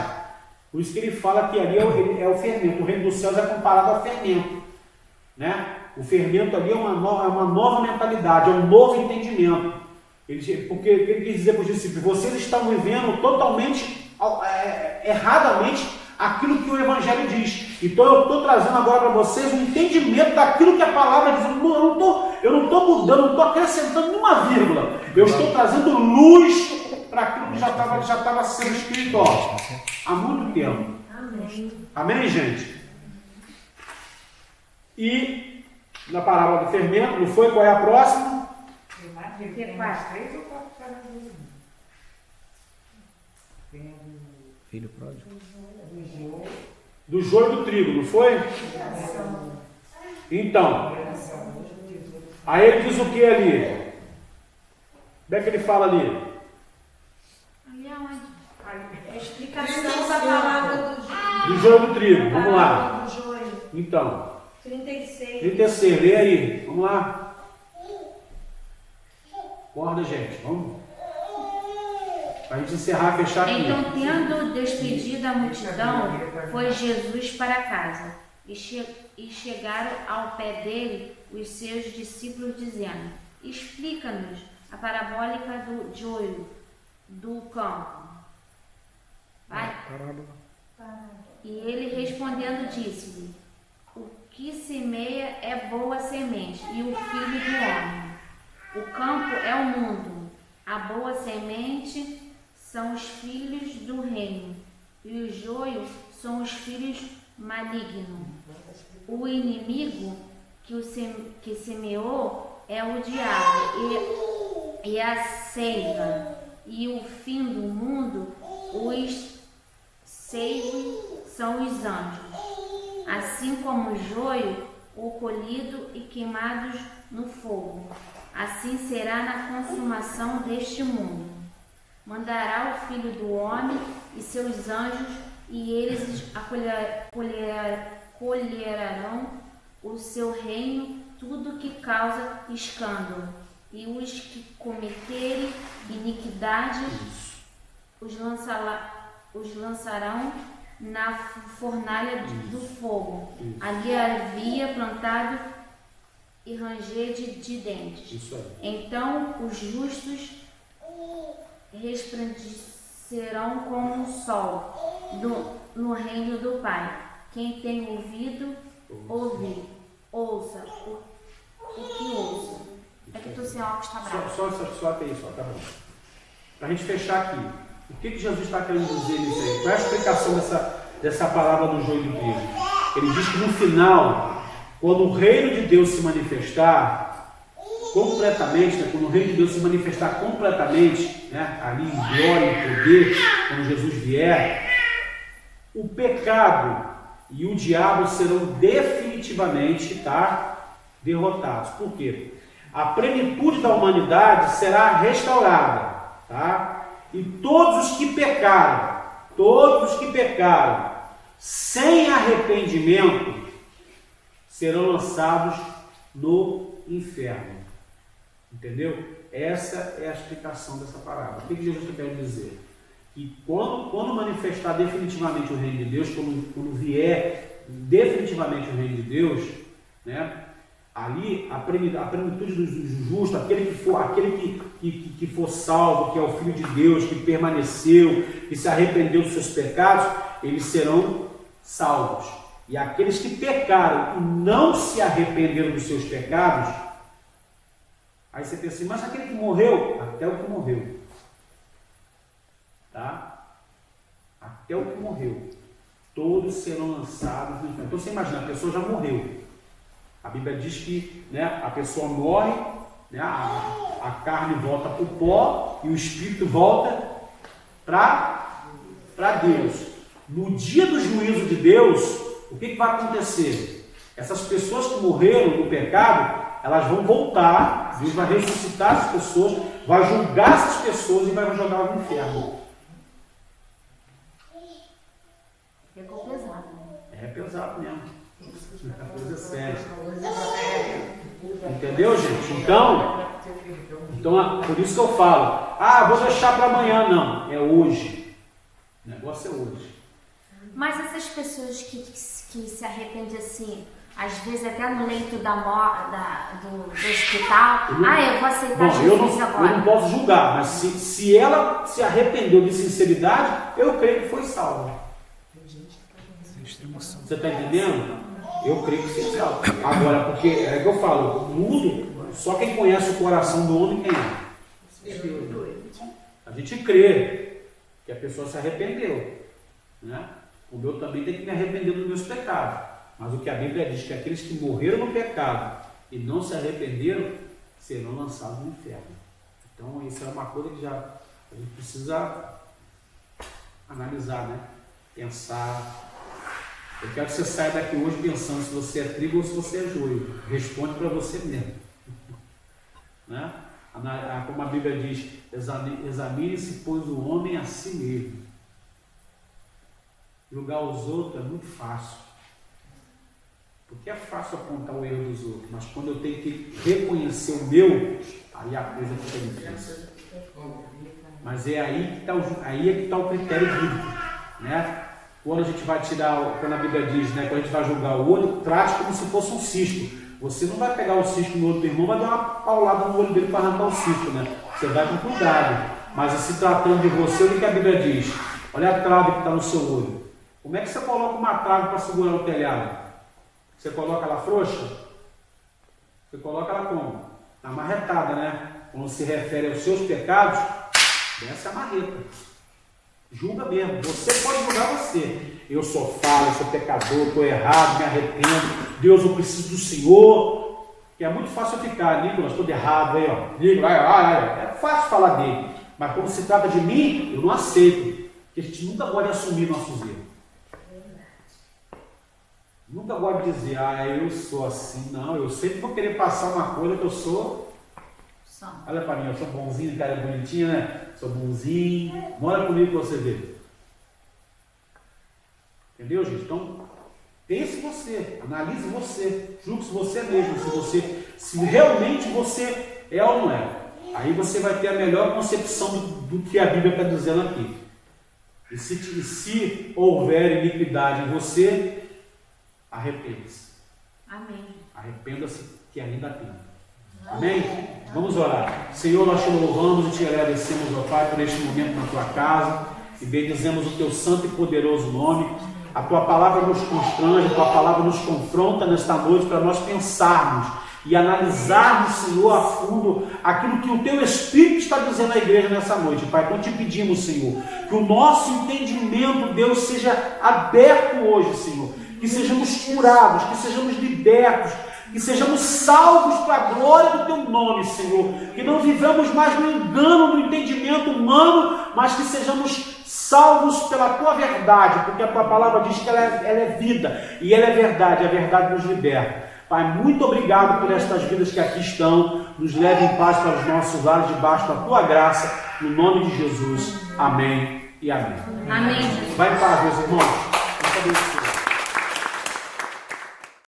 Por isso que ele fala que ali é o fermento. O reino dos céus é comparado ao fermento. Né? O fermento ali é uma nova mentalidade, é um novo entendimento. Porque ele quis dizer para os discípulos, vocês estão vivendo totalmente, erradamente, aquilo que o Evangelho diz. Então eu estou trazendo agora para vocês um entendimento daquilo que a palavra diz. Eu não estou mudando, não estou acrescentando nenhuma vírgula. Eu estou trazendo luz para aquilo que já estava sendo escrito há muito tempo. Amém. Amém, gente? E na parábola do fermento, não foi? Qual é a próxima? Filho pródigo. Do joio do trigo, não foi? Então, aí ele diz o que ali? Como é que ele fala ali? Ali aonde? A explicação da palavra Do joio do trigo, vamos lá. do joio. Então, 36. 36, lê aí, vamos lá. Acorda, gente, vamos. Para a gente encerrar, fechar aqui. Então, tendo despedido a multidão, foi Jesus para casa. E chegaram ao pé dele os seus discípulos, dizendo: explica-nos a parabólica do joio do campo. Vai. E ele respondendo disse-lhe: o que semeia é boa semente, e o filho do homem. O campo é o mundo. A boa semente são os filhos do reino, e o joio são os filhos malignos. O inimigo que semeou é o diabo, e a seiva, e o fim do mundo, os seivos são os anjos. Assim como o joio, o colhido e queimados no fogo, assim será na consumação deste mundo. Mandará o Filho do Homem e seus anjos, e eles colherão o seu reino tudo que causa escândalo, e os que cometerem iniquidade os lançarão na fornalha do fogo. Ali havia plantado e ranger de dentes. Isso aí. Então os justos resplandecerão como o sol no reino do Pai. Quem tem ouvido, ouça o que ouça. É que tu sem óculos está bravo. Só até isso, tá bom. Para a gente fechar aqui, o que Jesus está querendo dizer nisso aí? Qual é a explicação dessa palavra do joio do trigo? Ele diz que no final, quando o reino de Deus se manifestar completamente, né, quando o reino de Deus se manifestar completamente, né, ali em glória e poder, quando Jesus vier, o pecado e o diabo serão definitivamente, derrotados. Por quê? A plenitude da humanidade será restaurada, e todos os que pecaram sem arrependimento serão lançados no inferno. Entendeu? Essa é a explicação dessa parábola. O que Jesus está querendo dizer? Que quando manifestar definitivamente o reino de Deus, quando vier definitivamente o reino de Deus, né, ali a plenitude dos justos, aquele que for salvo, que é o Filho de Deus, que permaneceu, que se arrependeu dos seus pecados, eles serão salvos. E aqueles que pecaram e não se arrependeram dos seus pecados, aí você pensa assim, mas aquele que morreu, até o que morreu. Até o que morreu. Todos serão lançados no inferno. Então você imagina, a pessoa já morreu. A Bíblia diz que, né, a pessoa morre, né, a carne volta para o pó e o espírito volta para Deus. No dia do juízo de Deus, o que vai acontecer? Essas pessoas que morreram no pecado, elas vão voltar, Deus vai ressuscitar essas pessoas, vai julgar essas pessoas e vai jogá-las no inferno. Ficou pesado, né? É pesado mesmo. A coisa é séria. Entendeu, gente? Então, por isso que eu falo, vou deixar para amanhã. Não, é hoje. O negócio é hoje. Mas essas pessoas que se arrependem assim, às vezes até no leito do hospital, eu vou aceitar Bom, Jesus agora. eu não posso julgar, mas se ela se arrependeu de sinceridade, eu creio que foi salva. Você está entendendo? Eu creio que foi salva. Agora, porque é que eu falo, o mundo, só quem conhece o coração do homem quem é? A gente crê que a pessoa se arrependeu, né? Como eu também tenho que me arrepender dos meus pecados. Mas o que a Bíblia diz que aqueles que morreram no pecado e não se arrependeram serão lançados no inferno. Então isso é uma coisa que a gente precisa analisar, né? Pensar. Eu quero que você saia daqui hoje pensando se você é trigo ou se você é joio. Responde para você mesmo. Né? Como a Bíblia diz, examine-se, pois o homem a si mesmo. Julgar os outros é muito fácil. Porque é fácil apontar o erro dos outros, mas quando eu tenho que reconhecer o meu, aí a coisa fica difícil. Mas é aí que está o critério bíblico, né? Quando a gente vai tirar, quando a Bíblia diz, né, quando a gente vai julgar o olho, trate como se fosse um cisto. Você não vai pegar o cisto no olho do irmão, vai dar uma paulada no olho dele para arrancar o cisto, né? Você vai com cuidado. Mas se tratando de você, o que a Bíblia diz? Olha a trave que está no seu olho. Como é que você coloca uma trave para segurar o telhado? Você coloca ela frouxa? Você coloca ela como? Na marretada, né? Quando se refere aos seus pecados, desce a marreta. Julga mesmo. Você pode julgar você. Eu sou falho, eu sou pecador, estou errado, me arrependo. Deus, eu preciso do Senhor. Que é muito fácil ficar, Nicolas, todo errado aí, ó. Nicolas, é fácil falar dele. Mas quando se trata de mim, eu não aceito. Porque a gente nunca gosta de assumir nossos erros. Nunca gosto de dizer, eu sou assim. Não, eu sempre vou querer passar uma coisa que eu sou. Olha para mim, eu sou bonzinho, cara bonitinho, né? Sou bonzinho. Mora comigo para você ver. Entendeu, gente? Então, pense você, analise você, julgue se você é mesmo, se realmente você é ou não é. Aí você vai ter a melhor concepção do que a Bíblia está dizendo aqui. E se houver iniquidade em você, arrependa-se. Amém. Arrependa-se que ainda tem. Amém? Vamos orar. Senhor, nós te louvamos e te agradecemos, ó Pai, por este momento na tua casa e bendizemos o teu santo e poderoso nome. A tua palavra nos constrange, a tua palavra nos confronta nesta noite para nós pensarmos e analisarmos, Senhor, a fundo aquilo que o teu Espírito está dizendo à igreja nessa noite, Pai. Então te pedimos, Senhor, que o nosso entendimento, Deus, seja aberto hoje, Senhor, que sejamos curados, que sejamos libertos, que sejamos salvos para a glória do teu nome, Senhor, que não vivamos mais no engano, no entendimento humano, mas que sejamos salvos pela tua verdade, porque a tua palavra diz que ela é vida e ela é verdade, a verdade nos liberta. Pai, muito obrigado por estas vidas que aqui estão, nos leve em paz para os nossos lares debaixo da tua graça, no nome de Jesus, amém e amém. Amém, Jesus. Vai em paz, meus irmãos.